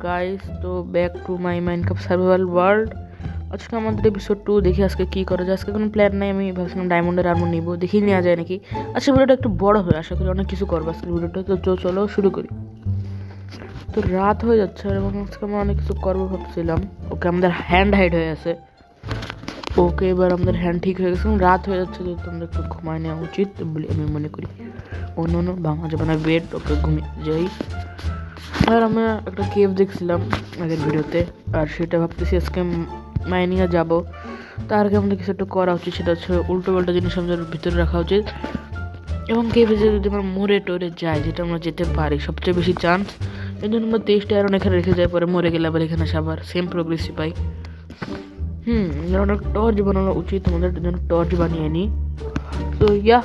Guys, তো back to my Minecraft survival world. আজকে আমাদের এপিসোড 2 দেখি আজকে কী করা যায়। আজকে কোনো প্ল্যান নাই, আমি ভাবছিলাম ডায়মন্ডের আর্মর নিব, দেখি নেওয়া যায় নাকি। আজকে ভিডিওটা একটু বড় হয়, আশা করি অনেক কিছু করবো আজকে ভিডিওটা। তো চলো শুরু করি। তো রাত হয়ে যাচ্ছে এবং আজকে আমরা অনেক কিছু করবো ভাবছিলাম। ওকে, আমাদের হ্যান্ড হাইড হয়ে আছে। ওকে, এবার আমাদের হ্যান্ড ঠিক হয়ে গেছে, রাত হয়ে যাচ্ছে, তো তোমরা একটু ঘুমায় নেওয়া উচিত বলে আমি মনে করি। অন্য ভাঙা যাবে না বেড। ওকে, ঘুমিয়ে যাই। আর আমরা একটা কেভ দেখছিলাম আগের ভিডিওতে, আর সেটা ভাবতেছি আজকে মাইনিংয়ে যাব। তার আগে আমাদের কিছু একটা করা উচিত, সেটা হচ্ছে উল্টো পাল্টা জিনিস আমাদের ভিতরে রাখা উচিত। এবং কেভে যদি আমরা মরে টরে যাই, যেটা আমরা যেতে পারি সবচেয়ে বেশি চান্স, এই জন্য আমরা 23টা আয়রন এখানে রেখে যাই, পরে মরে গেলে আবার এখানে আবার সেম প্রোগ্রেসই পাই। অনেক টর্চ বানানো উচিত আমাদের জন্য, টর্চ বানিয়ে নিই। তো ইয়া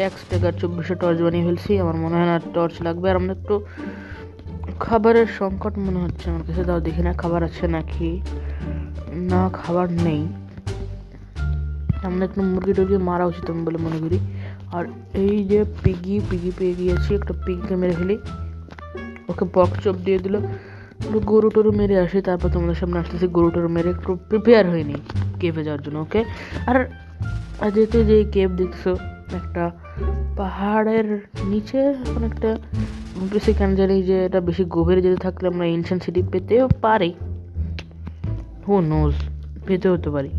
1 টাকার 2400 টর্চ বানিয়ে ফেলছি। আমার মনে হয় না টর্চ লাগবে। আর আমরা একটু খাবারের সংকট মনে হচ্ছে আমার কাছে, তাও দেখি না খাবার আছে নাকি না। খাবার নেই, আমরা একটু মুরগি টুরগি মারা উচিত আমি বলে মনে করি। আর এই যে পিগি পেয়ে গিয়েছি, একটা পিগকে মেরে ফেলি। ওকে বক্স চপ দিয়ে দিল। গরু টরু মেরে আসি, তারপর তোমাদের সামনে আসতেছি। গরু টরু মেরে একটু প্রিপেয়ার হয়নি কেভে যাওয়ার জন্য। ওকে, আর যেহেতু যে কেভ দেখছো একটা পাহাড়ের নিচে, অনেকটা কেন জানি যে এটা বেশি গভীরে যেতে থাকলে আমরা এনশিয়েন্ট সিটি পেতেও পারি, হু নোজ, পেতে হতে পারি।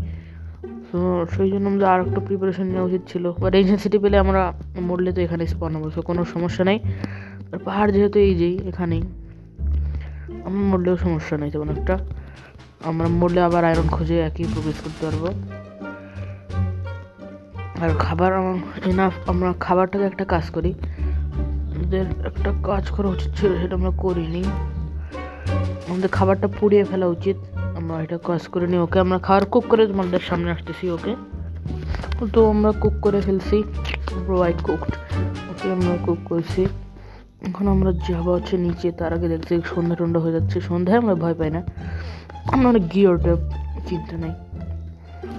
তো সেই জন্য আমাদের আর একটু প্রিপারেশন নেওয়া উচিত ছিল। বাট এনশিয়েন্ট সিটি পেলে আমরা মরলে তো এখানে স্পন হবো, সো কোনো সমস্যা নেই। আর পাহাড় যেহেতু এই যেই এখানেই, আমরা মরলেও সমস্যা নেই তেমন একটা। আমরা মরলে আবার আয়রন খুঁজে একই প্রবেশ করতে পারবো। আর খাবার এনাফ, আমরা খাবারটাকে একটা কাজ করি, আমাদের একটা কাজ করা উচিত ছিল, সেটা আমরা করিনি। আমাদের খাবারটা পুড়িয়ে ফেলা উচিত, আমরা এটা কাজ করে নিই। ওকে, আমরা খাবার কুক করে তোমাদের সামনে আসতেছি। ওকে, তো আমরা কুক করে ফেলছি। ওকে, আমরা কুক করছি। এখন আমরা যাবো হচ্ছে নিচে। তার আগে দেখছি সন্ধ্যা টন্ধ্যা হয়ে যাচ্ছে। সন্ধ্যায় আমরা ভয় পাই না, আমরা অনেক গিয়ারটা চিন্তা নেই।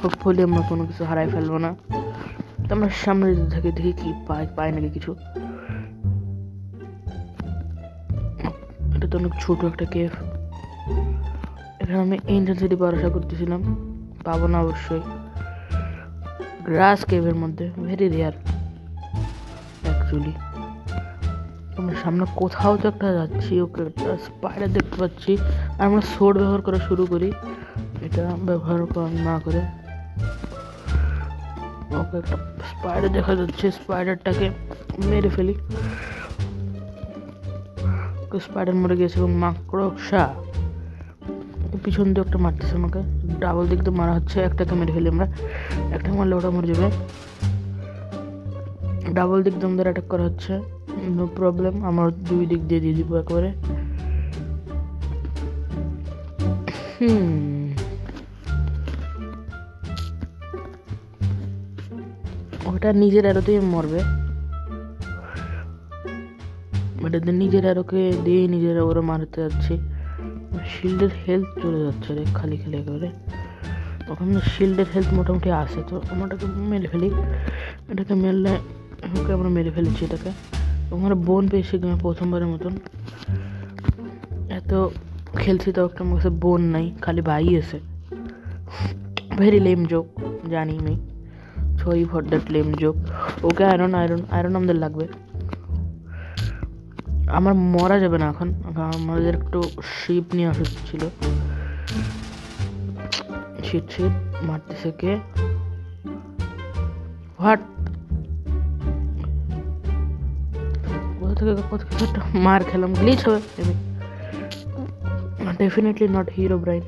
হোপফুলি আমরা কোনো কিছু হারাই ফেলবো না। তো আমরা সামনে যেতে থাকি, দেখি কি পাই নাকি কিছু। এটা তো অনেক ছোট একটা কেভ, এখানে আমি এনশিয়েন্ট সিটি পাওয়ার আশা করতেছিলাম, পাবো না অবশ্যই। গ্রাস কেভের মধ্যে ভেরি রেয়ার অ্যাকচুয়ালি। আমরা সামনে কোথাও তো একটা যাচ্ছি। ওকে, একটা স্পাইডার দেখতে পাচ্ছি। আর আমরা সোর্ড ব্যবহার করা শুরু করি, এটা ব্যবহার না করে। ওকে, একটা স্পাইডার দেখা যাচ্ছে, স্পাইডারটাকে মেরে ফেলি। স্পাইডার মরে গেছে এবং মাকড়সা পিছন দিয়ে একটা মারতেছে আমাকে, ডাবল দিক দিয়ে মারা হচ্ছে। একটাকে মেরে ফেলি আমরা, একটা মারলে ওটা মরে যাবে। ডাবল দিক দিয়ে আমাদের অ্যাটাক করা হচ্ছে, নো প্রবলেম, আমার 2 দিক দিয়ে দিয়ে দিব একবারে। ওটা নিজের অ্যারোতেই মরবে, ওটা নিজের অ্যারোকে দিয়ে নিজের ওরা মারতে যাচ্ছি। শিল্ডের হেলথ চলে যাচ্ছে রে খালি একেবারে। ওখানে শিল্ডের হেলথ মোটামুটি আসে, তো আমাটাকে মেরে ফেলি। এটাকে মেরলে ওকে আমরা মেরে ফেলেছি এটাকে। আমরা বোন পেয়েছি প্রথমবারের মতন। এত খেলছি তো একটা আমার কাছে বোন নাই, খালি ভাই আছে। ভেরি লেম জোক, জানি আমি, sorry for that lame joke. Okay, iron আমাদের লাগবে। আমার মরা যাবে না এখন, আমাদের একটু শিপ নিয়ে আসা ছিল। শিট মারতেছে কে? হোয়াট? কোথা থেকে একটা মার খেলাম, গ্লিচ হবে। ডেফিনেটলি নট হিরো ব্রাইন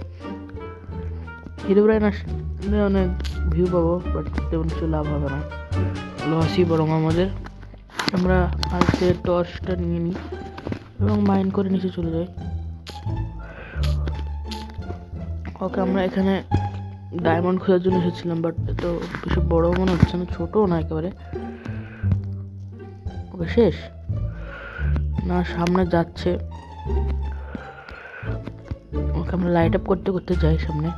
আসলে অনেক ভিউ পাবো, বাট তেমন কিছু লাভ হবে না, লসই বরং আমাদের। আমরা আজকে টর্চটা নিয়ে নিই এবং মাইন করে নিচে চলে যাই। ওকে, আমরা এখানে ডায়মন্ড খোঁজার জন্য এসেছিলাম, বাট এত বেশি বড় মনে হচ্ছে না, ছোটও না একেবারে। ওকে, শেষ না, সামনে যাচ্ছে। ওকে, আমরা লাইট আপ করতে করতে যাই সামনে।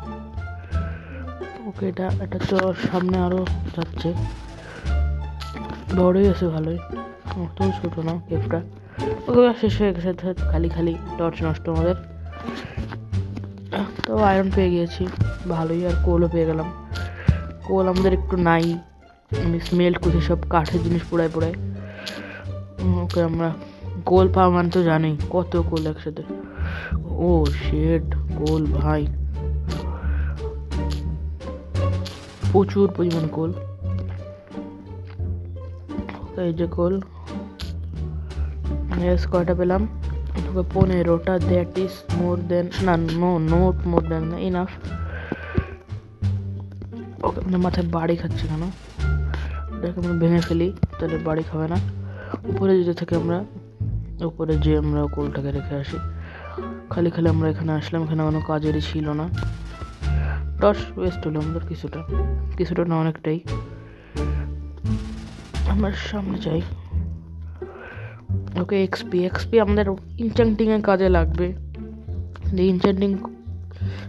ওকে, এটা তো সামনে আরো যাচ্ছে, বড়ই আছে ভালোই, অত ছোট না কেভটা। ওকে শেষ হয়ে গেছে, খালি খালি টর্চ নষ্ট আমাদের। তো আয়রন পেয়ে গিয়েছি ভালোই, আর কোলও পেয়ে গেলাম। কোল আমাদের একটু নাই, আমি স্মেল্ট করছি সব কাঠের জিনিস পোড়ায় পোড়ায়। ওকে আমরা কোল পাওয়া মানে তো জানি কত কোল একসাথে। ও শেড কোল ভাই, প্রচুর পরিমাণ কোল। এই যে কোল কয়টা পেলাম, 15টা। দ্যাট ইজ মোর দেন, না নোট মোর দেন না, ইনাফ। ওকে আপনার মাথায় বাড়ি খাচ্ছে কেন, এটাকে আমরা ভেঙে ফেলি, তাহলে বাড়ি খাবে না। উপরে যেতে থেকে আমরা উপরে যে আমরা কোলটাকে রেখে আসি। খালি খালি আমরা এখানে আসলাম, এখানে কোনো কাজেরই ছিল না। টর্চ ওয়েস্ট হলো আমাদের কিছুটা না অনেকটাই। আমরা সামনে যাই। ওকে এক্সপি আমাদের ইনচেন্টিংয়ের কাজে লাগবে। ইনচেন্টিং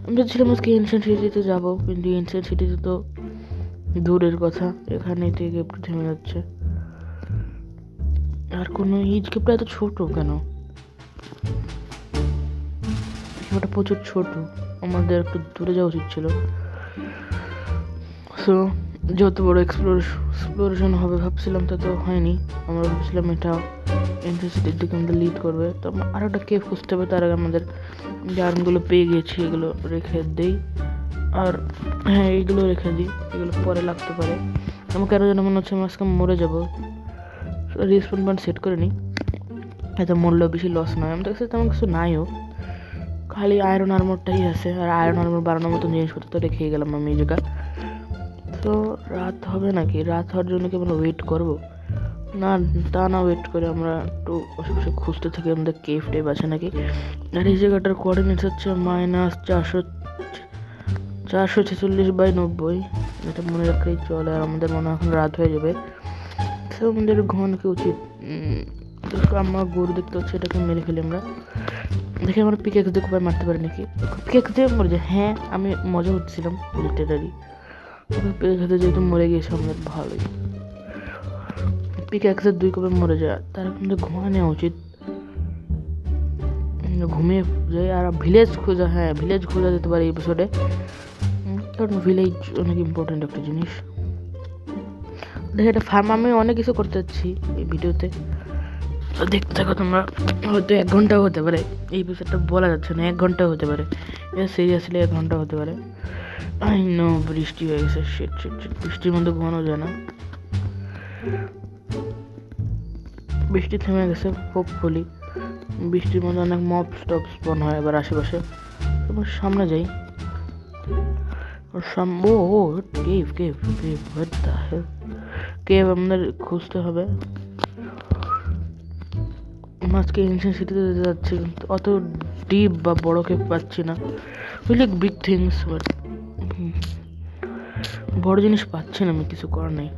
আমরা ছিলাম আজকে এনশিয়েন্ট সিটিতে যাবো, কিন্তু এনশিয়েন্ট সিটিতে তো দূরের কথা, এখানে থেকে একটু থেমে যাচ্ছে। আর কোনো ইজকেপটা এত ছোট কেন, ওটা প্রচুর ছোট, আমাদের একটু দূরে যাওয়া উচিত ছিল। সো যত বড় এক্সপ্লোরেশন হবে ভাবছিলাম, তা তো হয়নি। আমরা ভাবছিলাম এটা ইন্টারসিটির দিকে আমাদের লিড করবে। তো আরও একটা কেভ খুঁজতে হবে, তার আগে আমাদের যে আর্মগুলো পেয়ে গেছি এগুলো রেখে দিই। আর হ্যাঁ, এইগুলো রেখে দিই, এগুলো পরে লাগতে পারে। আমার কেন যেন মনে হচ্ছে আমি আজকে মরে যাবো। রেসপন পয়েন্ট সেট করে নিই, এতে মরলেও বেশি লস নয়। আমাদের কাছে তেমন কিছু নাইও, খালি আয়রন আর্মরটাই আছে। আর আয়রন আর্মর বাড়ানোর মতো জিনিসপত্র তো রেখেই গেলাম আমি এই জায়গা। তো রাত হবে নাকি, রাত হওয়ার জন্য কি আমরা ওয়েট করবো? না, তা না ওয়েট করে আমরা একটু আশেপাশে খুঁজতে থাকি আমাদের কেভ টেভ আছে নাকি। আর এই জায়গাটার কোঅর্ডিনেটস হচ্ছে -446/90, এটা মনে রাখলেই চলে। আর আমাদের মনে হয় এখন রাত হয়ে যাবে, তো আমাদের ঘুমানোকে উচিত। আমার গরু দেখতে হচ্ছে, এটাকে মেরে ফেলি আমরা। দেখে আমরা পিকেক্স দিয়ে কোপায় মারতে পারি নাকি, পিকেক্স দিয়ে মরে যায়। হ্যাঁ, আমি মজা করছিলাম লিটারালি। পিকেক্স যেহেতু মরে গিয়েছে আমাদের ভালোই, পিকেক্সের 2 কোপে মরে যায়। তার কিন্তু ঘুমা নেওয়া উচিত, ঘুমিয়ে যাই। আর ভিলেজ খোঁজা, হ্যাঁ ভিলেজ খোঁজা যেতে পারে এই এপিসোডে, কারণ ভিলেজ অনেক ইম্পর্টেন্ট একটা জিনিস। দেখে এটা ফার্ম আমি অনেক কিছু করতে যাচ্ছি এই ভিডিওতে, তো দেখতে থাকো তোমরা। হয়তো 1 ঘন্টাও হতে পারে, এই এপিসোডটা বলা যাচ্ছে না, 1 ঘন্টাও হতে পারে, এটা সিরিয়াসলি 1 ঘন্টা হতে পারে। আই নো বৃষ্টি হয়ে গেছে, শিট, বৃষ্টির মধ্যে ঘুমানো যায় না। বৃষ্টি থেমে গেছে হোপফুলি, বৃষ্টির মধ্যে অনেক মব স্টপ স্পন হয় এবার আশেপাশে। তোমার সামনে যাই, ও কেভ আমাদের খুঁজতে হবে। আজকে এনশিয়েন্ট সিটিতে যেতে যাচ্ছি, কিন্তু অত ডিপ বা বড় কেভ পাচ্ছি না। লাইক বিগ থিংস, বাট বড় জিনিস পাচ্ছি না আমি, কিছু করার নেই।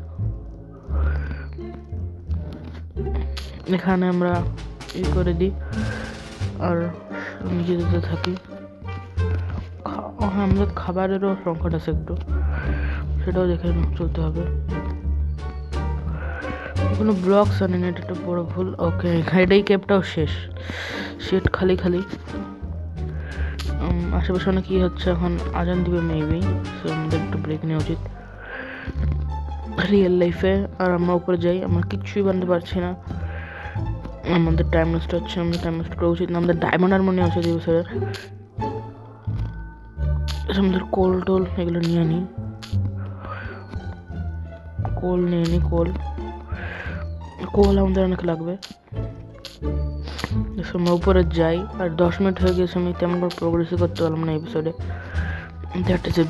এখানে আমরা করে দিই আর নিজে যেতে থাকি। আমাদের খাবারেরও সংকট আছে একটু, সেটাও দেখে চলতে হবে। কোনো ব্লকস আনি না, এটা একটা বড় ভুল। ওকে, এটাই ক্যাবটাও শেষ, সেট খালি খালি। আশেপাশে অনেক কি হচ্ছে, এখন আজান দিবে মেবি, সো আমাদের একটু ব্রেক নেওয়া উচিত রিয়েল লাইফে। আর আমরা উপরে যাই, আমরা কিচ্ছুই বানতে পারছি না, আমাদের টাইম নষ্ট হচ্ছে। আমাদের টাইম নষ্ট করা উচিত না, আমাদের ডায়মন্ড আর মনে আছে এই বছরের। আমাদের কোল টোল এগুলো নিয়ে নিই, কোল আমাদের অনেক লাগবে। আমরা উপরে যাই, আর 10 মিনিট হয়ে গেছে, আমি তেমন করে প্রোগ্রেসই করতে পারলাম না এপিসোডে। That is a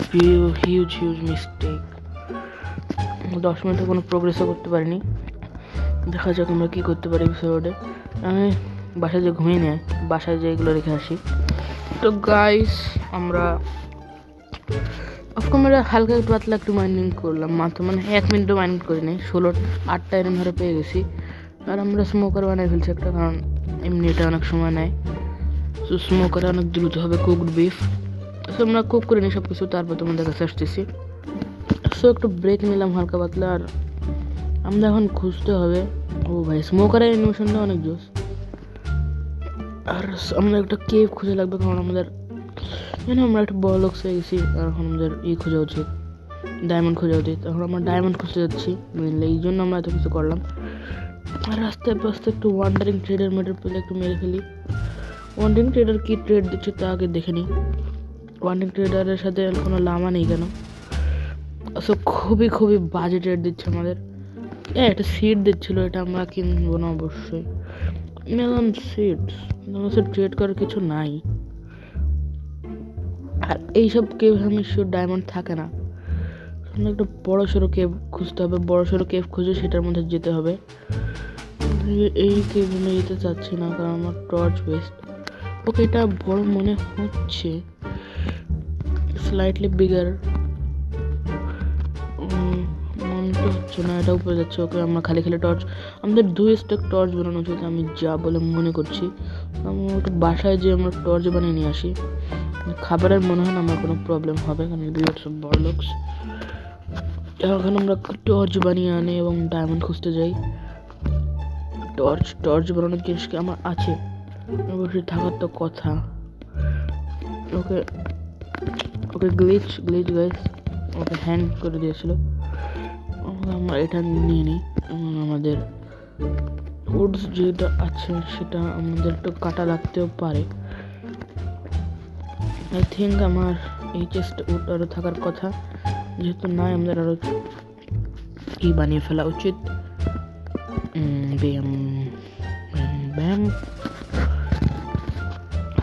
huge mistake. 10 মিনিটে কোনো প্রোগ্রেসও করতে পারিনি। দেখা যাক আমরা কী করতে পারি এপিসোডে। আমি বাসায় যে ঘুমিয়ে নেয়, বাসায় যে এগুলো রেখে আসি। তো গাইস, আমরা আমরা হালকা একটু পাতলা একটু মাইনিং করলাম মাত্র, মানে 1 মিনিটও মাইনিং করি নাই, 8টা এরম ধরে পেয়ে গেছি। আর আমরা স্মোকার বানিয়ে ফেলছি একটা, কারণ এমনি এটা অনেক সময় নেয়। সো স্মোকারে অনেক দ্রুত হবে কুকড বিফ। সো আমরা কুক করে নিই সব কিছু, তারপর তোমাদের কাছে আসতেছি। সো একটু ব্রেক নিলাম হালকা পাতলা। আর আমরা এখন খুঁজতে হবে, ও ভাই স্মোকারের অ্যানিমেশনটা অনেক জোস। আর আমাদের একটা কেভ খুঁজে লাগবে, কারণ আমাদের আমরা একটা বড় লোক হয়ে গেছি। আর এখন আমাদের খোঁজা উচিত, ডায়মন্ড খোঁজা উচিত। এখন আমরা ডায়মন্ড খুঁজতে যাচ্ছি মেনলি, এই জন্য আমরা এত কিছু করলাম। আর রাস্তায় পাশে একটু ওয়ান্ডারিং ট্রেডার পেলে একটু মেরে ফেলি। ওয়ান্ডারিং ট্রেডার কি ট্রেড দিচ্ছে তা আগে দেখে নিই। ওয়ান্ডারিং ট্রেডারের সাথে কোনো লামা নেই কেন? খুবই খুবই বাজে ট্রেড দিচ্ছে আমাদের। একটা সিড দিচ্ছিল, এটা আমরা কিনবো না অবশ্যই। মেলন সিডস ট্রেড করার কিছু নাই। আর এইসব কেভ আমি শিওর ডায়মন্ড থাকে না। একটা বড় সড়ো কেভ খুঁজতে হবে, বড় সড়ো কেভ খুঁজে সেটার মধ্যে যেতে হবে। এই কেভ আমি যেতে চাচ্ছি না, কারণ আমার টর্চ ওয়েস্ট। ওকে, এটা বড় মনে হচ্ছে, স্লাইটলি বিগার মনে তো হচ্ছে না। এটা উপরে যাচ্ছে। ওকে, আমরা খালি টর্চ, আমাদের 2 স্ট্যাক টর্চ বানানো উচিত আমি যা বলে মনে করছি। আমরা একটু বাসায় যে আমরা টর্চ বানিয়ে নিয়ে আসি। খাবারের মনে হয় না আমার কোনো প্রবলেম হবে, কারণ এগুলো সব বড় লোকস। এখন আমরা টর্চ বানিয়ে আনি এবং ডায়মন্ড খুঁজতে যাই। টর্চ বানানোর জিনিস কি আমার আছে? অবশ্যই থাকার তো কথা। ওকে ওকে, গ্লিচ গাইস, ওকে হ্যাং করে দিয়েছিল। আমরা এটা নিয়ে নিই। আমাদের উডস যেটা আছে সেটা আমাদের একটু কাটা লাগতেও পারে। আই থিঙ্ক আমার এই চেস্ট উড আরও থাকার কথা, যেহেতু নাই আমাদের আরও কি বানিয়ে ফেলা উচিত। ব্যাম ব্যাম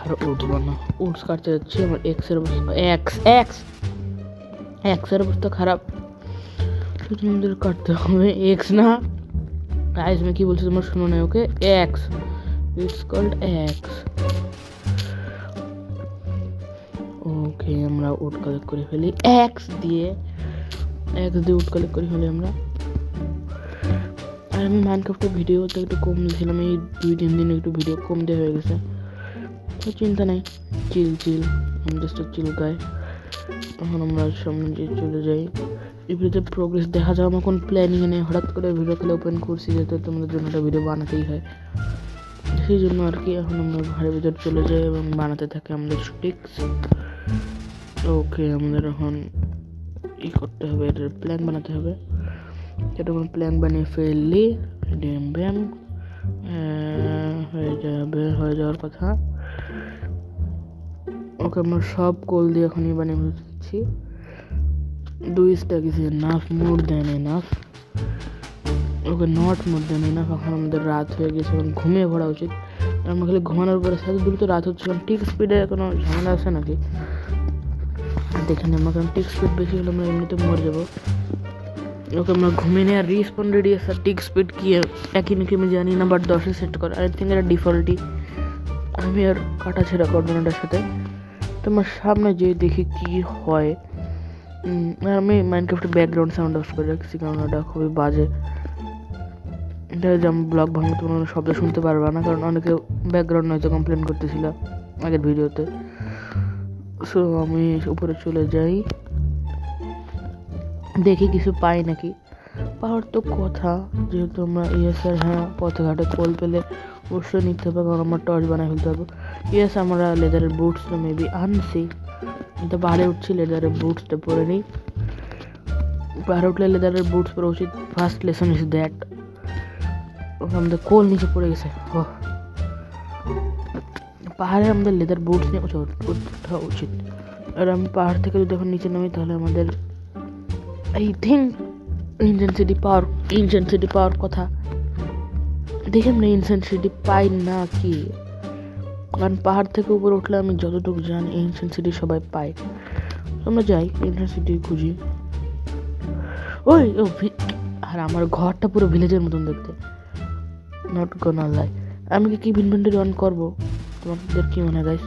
আর উডস বানানো। উডস কাটতে যাচ্ছি। আমার এক্সের অবস্থা খারাপ, আমাদের কাটতে হবে। এক্স না গাইস, আমি কি বলছি তোমার শোনো না? ওকে, এক্স, ইটস কল্ড এক্স। ওকে, আমরা উড কালেক্ট করে ফেলি এক্স দিয়ে উড কালেক্ট করে ফেলি আমরা। আর আমি মাইনক্রাফটের ভিডিওতে একটু কম দিয়েছিলাম, এই 2-3 দিন একটু ভিডিও কম দেওয়া হয়ে গেছে। তো চিন্তা নাই, চিল চিল গায়। এখন আমরা সামনে চলে যাই। এই ভিডিওতে প্রোগ্রেস দেখা যায়। আমার কোনো প্ল্যানিং নেই, হঠাৎ করে ভিডিও খেলে ওপেন করছি, যেহেতু তোমাদের জন্য একটা ভিডিও বানাতেই হয়, সেই জন্য আর কি। এখন আমরা ঘরের ভিতর চলে যাই এবং বানাতে থাকি আমাদের স্টিক্স। ওকে, আমাদের এখন করতে হবে, এটার প্ল্যান বানাতে হবে। এটা কোনো প্ল্যান বানিয়ে ফেললি ব্যাম হয়ে যাওয়ার কথা। ওকে, আমরা সব কোল দিয়ে এখনই বানিয়ে ফেলছি। 2 stack is enough, more than enough. Okay, not more than enough. এখন আমাদের রাত হয়ে গেছে, এখন ঘুমিয়ে পড়া উচিত। আমরা খালি ঘুমানোর পরে সাথে দ্রুত রাত হচ্ছে। কারণ টিক স্পিডে কোনো ঝামেলা আছে নাকি দেখে নিই আমরা, কারণ টিক স্পিড বেশি হলে আমরা এমনিতে মরে যাবো। ওকে, আমরা ঘুমিয়ে নিয়ে রিস্পন রেডিয়াস আর টিক স্পিড কি একই নাকি আমি জানি না, বাট 10-এ সেট করা। আই থিঙ্ক এটা ডিফল্টই। আমি আর কাটাছেড়া করবো না এটার সাথে। তোমার সামনে যে দেখি কি হয়। আর আমি মাইনক্রাফটের ব্যাকগ্রাউন্ড সাউন্ড অফ করে রাখছি, কারণ ওটা খুবই বাজে। এটা যে আমি ব্লগ ভাঙতে কোনো শব্দ শুনতে পারবা না, কারণ অনেকে ব্যাকগ্রাউন্ড নয়তো কমপ্লেন করতেছিল আগের ভিডিওতে। সো আমি উপরে চলে যাই, দেখি কিছু পাই নাকি। পাওয়ার তো কথা, যেহেতু আমরা আর হ্যাঁ, পথে ঘাটে কোল পেলে অবশ্যই নিতে হবে, কারণ আমার টর্চ বানায় ফেলতে হবে। আমরা লেদারের বুটসটা মেবি আনছি। তো পাহাড়ে উঠছি, লেদারের বুটসটা পরে নিই। পাহাড়ে উঠলে লেদারের বুটস পরা উচিত। First lesson is that. আমাদের কোল নিচে পড়ে গেছে। পাহাড়ে আমাদের লেদার বুটস নিয়ে ওঠা উচিত। আর আমি পাহাড় থেকে যদি এখন নিচে নামি, তাহলে আমাদের আই থিঙ্ক ইনসেন্সিটি পাওয়ার কথা। দেখে আমরা ইনসেন্সিটি পাই না কি, কারণ পাহাড় থেকে উপরে উঠলে আমি যতটুকু জানি ইনসেন্সিটি সবাই পায়। আমরা যাই ইনসেন্সিটি খুঁজি। আর আমার ঘরটা পুরো ভিলেজের মতন দেখতে, নট গোনা লাই। আমি কি ইনভেন্টরি অন করবো? তোমাদের কি মনে হয় গাইস?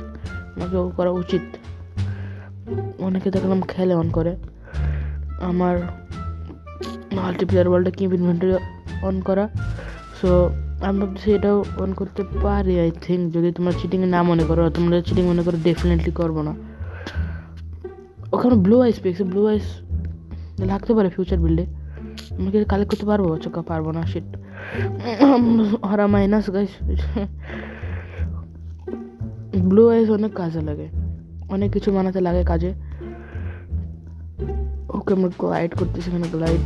আমাকে করা উচিত। অনেকে দেখলাম খেলে অন করে। আমার মাল্টিপ্লেয়ার ওয়ার্ল্ডে কি ইনভেন্টরি অন করা, সো আমি ভাবছি এটাও অন করতে পারি। আই থিঙ্ক যদি তোমরা চিটিং না মনে করো, তোমরা চিটিং মনে করো, ডেফিনেটলি করবো না। ওখানে ব্লু আইস পেয়েছে, ব্লু আইস লাগতে পারে ফিউচার বিল্ডে। আমাকে কালেক্ট করতে পারবো? চোখা পারবো না, শিট। হারা মাইনাস গাইস। ব্লু আইস অনেক কাজে লাগে, অনেক কিছু বানাতে লাগে কাজে। ওকে আমরা গ্লাইড করতেছি, এখানে গ্লাইড।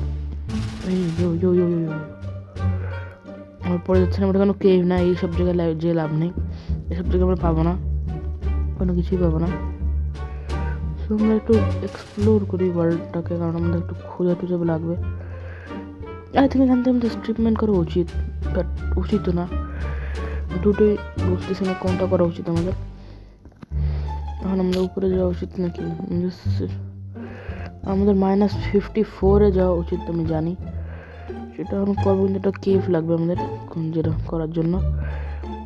আমার পড়ে যাচ্ছে না, আমরা কোনো কেভ না, এইসব জায়গায় যে লাভ নেই, এসব জায়গায় আমরা পাবো না, কোনো কিছুই পাবো না। সো আমরা একটু এক্সপ্লোর করি ওয়ার্ল্ডটাকে, কারণ আমাদের একটু খোঁজা টুজা লাগবে। আই থিঙ্ক এখান থেকে আমাদের ট্রিটমেন্ট করা উচিত, বাট উচিত না, দুটোই বুঝতেছি না কোনটা করা উচিত আমাদের। এখন আমরা উপরে যাওয়া উচিত নাকি আমাদের -54 যাওয়া উচিত, আমি জানি সেটা এখন করবো, কিন্তু একটা কেভ লাগবে আমাদের যেটা করার জন্য।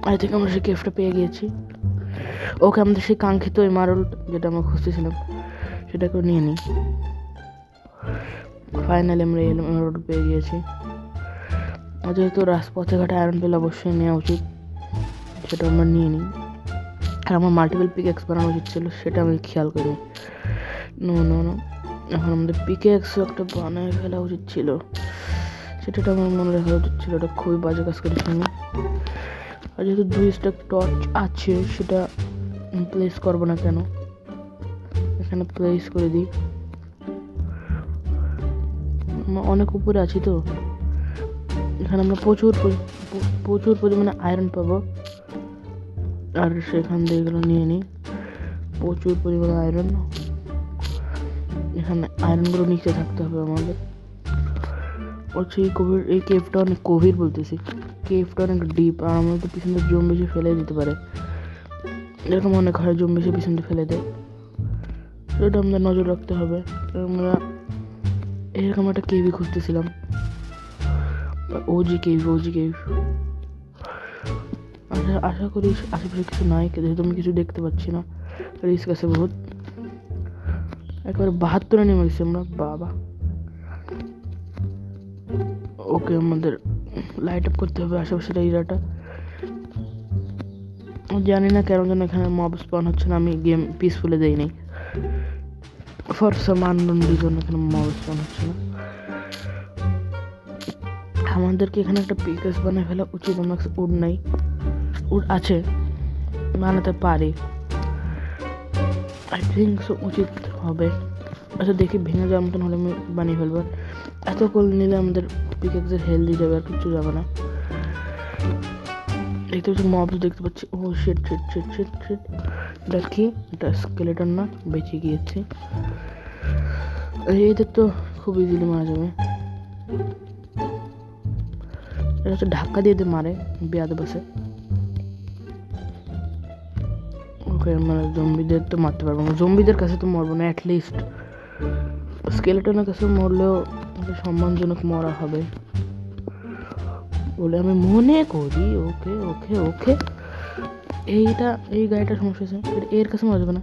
আই থিঙ্ক আমরা সেই কেভটা পেয়ে গিয়েছি। ওকে, আমাদের সেই কাঙ্ক্ষিত এমারল্ড যেটা আমরা খুঁজতেছিলাম সেটাকে নিয়ে নিই। ফাইনালি আমরা এমারল্ড পেয়ে গিয়েছি। আর যেহেতু রাজপথে ঘাটে আয়রন পেলে অবশ্যই নেওয়া উচিত, সেটা আমরা নিয়ে নিই। আর আমার মাল্টিপল পিকেক্স বানানো উচিত ছিল, সেটা আমি খেয়াল করিনি। নো নো নো, এখন আমাদের পিকেক্স একটা বানায় ফেলা উচিত ছিল, সেটা আমার মনে রাখা উচিত ছিল। ওটা খুবই বাজে কাজ করেছি আমি। আর যেহেতু 2 স্ট্যাক টর্চ আছে, সেটা প্লেস করবো না কেন, এখানে প্লেস করে দিই। অনেক উপরে আছি তো, এখানে আমরা প্রচুর পরিমাণে আয়রন পাবো। আর সেখান থেকে এগুলো নিয়ে নিই, প্রচুর পরিমাণে আয়রন। এখানে আয়রনগুলো নিচে থাকতে হবে আমাদের। বলছি এই কেভটা অনেক গভীর, বলতেছি কেভটা অনেক ডিপ, আর আমরা তো পিছন দিয়ে জম্বি এসে ফেলে দিতে পারে, এরকম অনেক হয় জম্বি এসে পিছন দিয়ে ফেলে দেয়, সেটা আমাদের নজর রাখতে হবে। আমরা এরকম একটা কেভই খুঁজতেছিলাম, ওজি কেভ। আশা করি আশেপাশে কিছু নাই, যেহেতু আমি কিছু দেখতে পাচ্ছি না, রিস্ক আছে বহুত। একবারে 72 নেমে গেছি আমরা, বাবা। ওকে, আমাদের লাইট আপ করতে হবে আশেপাশের এরিয়াটা। জানি না কেন যেন এখানে মব স্পন হচ্ছে না, আমি গেম পিসফুলে দেই নাই, ফর সাম আননোন রিজন এখানে মব স্পন হচ্ছে না। আমাদেরকে এখানে একটা পিকেস বানিয়ে ফেলা উচিত। আমার উড নাই, উড আছে, বানাতে পারি, আই থিঙ্ক সো উচিত হবে। আচ্ছা দেখি, ভেঙে যাওয়ার মতন হলে আমি বানিয়ে ফেলবো। এত করে নিলে আমাদের পিকেক্সের হেলদি যাবে, আর কিচ্ছু যাবে না। দেখতে পাচ্ছি মবস দেখতে পাচ্ছি। ও শিট, এটা কি? এটা স্কেলেটন না, বেঁচে গিয়েছি। এদের তো খুব ইজিলি মারা যাবে। এটা হচ্ছে ধাক্কা দিয়ে মারে বেয়াদব আছে। ওকে, মানে জম্বিদের তো মারতে পারবো না, জম্বিদের কাছে তো মরবো না, অ্যাটলিস্ট স্কেলেটনের কাছে মরলেও সম্মানজনক মরা হবে বলে আমি মনে করি। ওকে ওকে ওকে, এই গাড়িটার সমস্যা আছে, এর কাছে মরা যাবে না,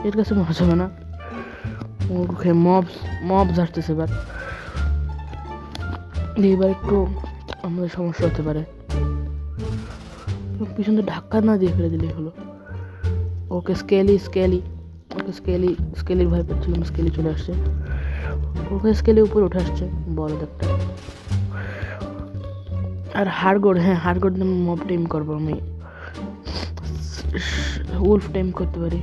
এর কাছে মরা যাবে না। ওকে, মবস আসতেছে এবার একটু আমাদের সমস্যা হতে পারে। পিছন থেকে ধাক্কা না দিয়ে ফেলে দিলেই হলো। ওকে, স্কেলির ভয় পাচ্ছিলাম, স্কেলি চলে আসছে। ওকে, স্কেলি উপরে উঠে আসছে, বড় একটা। আর হাড়গোড় দিয়ে মব টাইম করবো আমি, উলফ টাইম করতে পারি।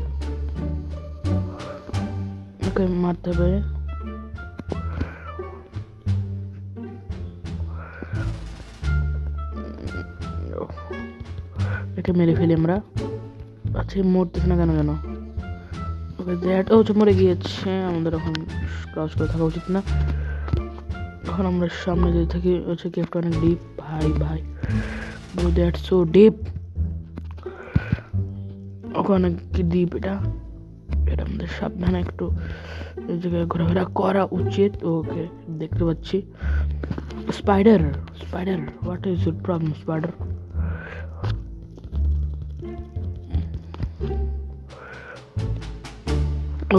ওকে, মারতে হবে। একে মেরে ফেলি আমরা। আচ্ছা, মরতেছে না কেন? ওকে, মরে গিয়েছে। আমাদের এখন ক্রস করে থাকা উচিত না। এখন আমরা সামনে যেতে থাকি। হচ্ছে কেভটা অনেক ডিপ, ভাই ব্রো, দ্যাটস সো ডিপ। ওকে, অনেক ডিপ এটা আমাদের সাবধানে একটু এই জায়গায় ঘোরাফেরা করা উচিত। ওকে, দেখতে পাচ্ছি spider, what is your problem spider?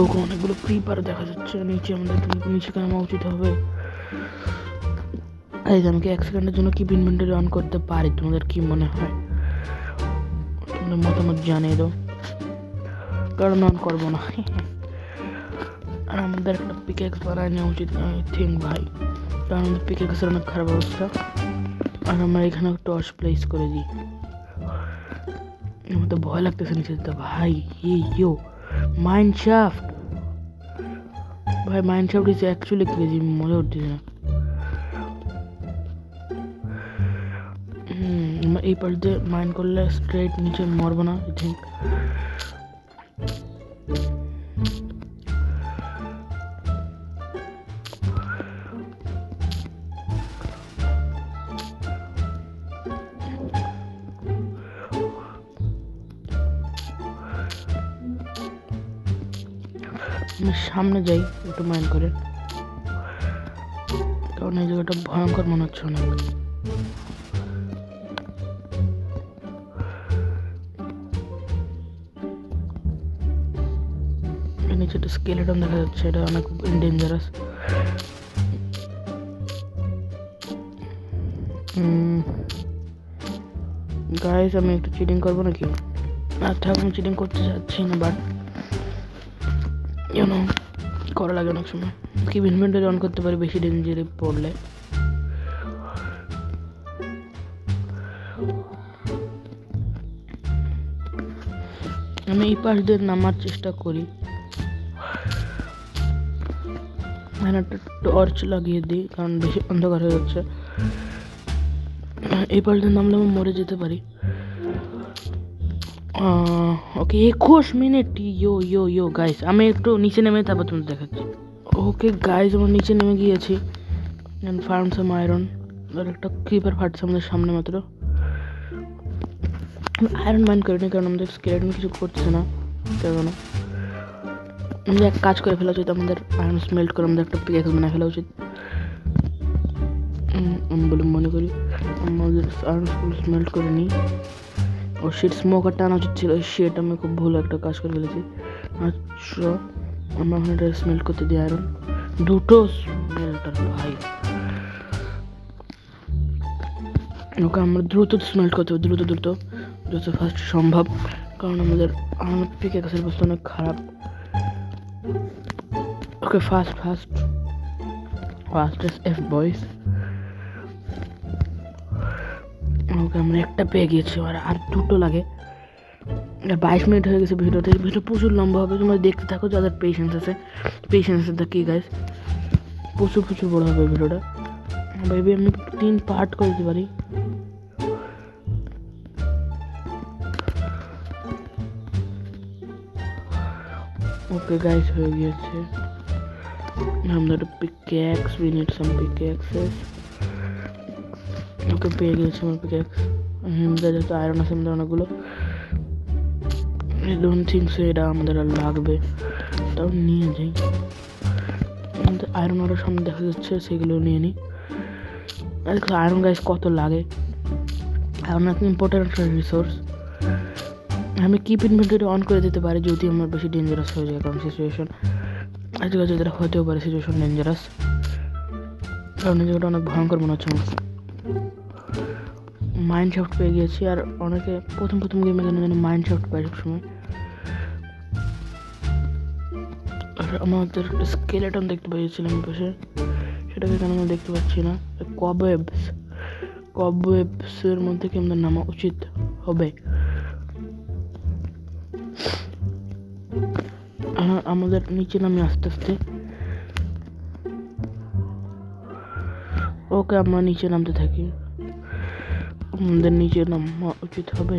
Okay, অনেকগুলো ক্রিপার দেখা যাচ্ছে নিচে। আমাদের নিচে নামা উচিত হবে। আমাকে 1 সেকেন্ডের জন্য কি ইনভেন্টরি অন করতে পারি? তোমাদের কি মনে হয়? তোমাদের মতামত জানিয়ে দাও, কারণ অন করবো না। আর আমাদের একটা পিকেক্স বানায় নেওয়া উচিত, আই থিঙ্ক ভাই, কারণ আমাদের পিকেক্সের অনেক খারাপ অবস্থা। আর আমরা এখানে টর্চ প্লেস করে দিই। আমার তো ভয় লাগতেছে নিচে যেতে ভাই। ইয়ো মাইনশাফট ভাই, মাইনশাফট ইজ অ্যাকচুয়ালি ক্রেজি, মজা উঠতেছে না। এই পাশ দিয়ে মাইন করলে স্ট্রেট নিচে মরবো না আই থিঙ্ক। আমি সামনে যাই একটু মাইন্ড করে, কারণ এই জায়গাটা ভয়ঙ্কর মনে হচ্ছে অনেক। নিচে একটা স্কেলেটন দেখা যাচ্ছে, এটা অনেক ডেঞ্জারাস। গাইস আমি একটু চিটিং করবো নাকি? আচ্ছা আমি চিটিং করতে চাচ্ছি না, বাট ইউনো করা লাগে অনেক সময়। কি ইনভেন্টরি অন করতে পারি বেশি ডেঞ্জারে পড়লে। আমি এই পাশ দিয়ে নামার চেষ্টা করি, একটা টর্চ লাগিয়ে দিই কারণ বেশি অন্ধকার হয়ে যাচ্ছে। এই পাশ দিয়ে নামলে আমি মরে যেতে পারি। ওকে 21 মিনিট। ইয়ো ইয়ো ইয়ো গাইস, আমি একটু নিচে নেমে তারপর তোমাদের দেখাচ্ছি। ওকে গাইস আমরা নিচে নেমে গিয়েছি, ফার্ম সাম আয়রন। আর একটা ক্রিপার ফাটছে আমাদের সামনে মাত্র। আয়রন মাইন্ড করিনি কারণ আমাদের স্কেলেটন কিছু করছে না। কেন আমাদের এক কাজ করে ফেলা উচিত, আমাদের আয়রন স্মেল্ট করে আমাদের একটা পিক বানিয়ে ফেলা উচিত আমি বলে মনে করি। আমাদের আয়রন স্মেল্ট করে নিই। ও শিট, স্মোকার টানা উচিত ছিল। শিট, আমি খুব ভুল একটা কাজ করে ফেলেছি। আচ্ছা আমরা ওখানে এটা স্মেল্ট করতে দিই আয়রন। দুটো স্মেল্টার ভাই। ওকে আমরা দ্রুত স্মেল্ট করতে হবে, দ্রুত দ্রুত যত ফাস্ট সম্ভব, কারণ আমাদের পিকে গাছের অবস্থা অনেক খারাপ। ওকে ফাস্ট ফাস্ট ফাস্টেস্ট এফ বয়েস। ওকে আমরা একটা পেয়ে গিয়েছি, আর দুটো লাগে। 22 মিনিট হয়ে গেছে ভিডিওতে। ভিডিও প্রচুর লম্বা হবে, তোমরা দেখতে থাকো যাদের পেশেন্স আছে। কি গাইস প্রচুর প্রচুর বড় হবে ভিডিওটা। ভাইবি আমি 3 পার্ট করে দিতে পারি। ওকে গাইস হয়ে গিয়েছে। আমরা পিকঅ্যাক্স, উই নিড সাম পিকঅ্যাক্সেস। ওকে পেয়ে গিয়েছি আমার পিকঅ্যাক্স। যেহেতু আয়রন আছে আমাদের অনেকগুলো, আই ডোন্ট থিঙ্ক সো এটা আমাদের আর লাগবে, তাও নিয়ে যাই। আমাদের আয়রন আরও সামনে দেখা যাচ্ছে, সেগুলো নিয়ে নিই। আয়রন গাইস কত লাগে, আয়রন একটা ইম্পর্টেন্ট একটা রিসোর্স। আমি কিপ ইনভেন্টরি অন করে দিতে পারি যদি আমার বেশি ডেঞ্জারাস হয়ে যায়, কারণ সিচুয়েশন আজকাল যেটা হতেও পারে, সিচুয়েশন ডেঞ্জারাস। কারণ এই জায়গাটা অনেক ভয়ঙ্কর মনে হচ্ছে আমার। মাইনশাফট পেয়ে গিয়েছি, আর অনেকে প্রথম গেমে কেন জানি মাইনশাফট পায় সবসময়। আর আমাদের একটা স্কেলেটন দেখতে পেয়েছিলাম পাশে, সেটাকে কেন আমরা দেখতে পাচ্ছি না। কবওয়েবসের মধ্যে কি আমাদের নামা উচিত হবে? আমাদের নিচে নামে আস্তে আস্তে। ওকে আমরা নিচে নামতে থাকি, আমাদের নিচে নামা উচিত হবে।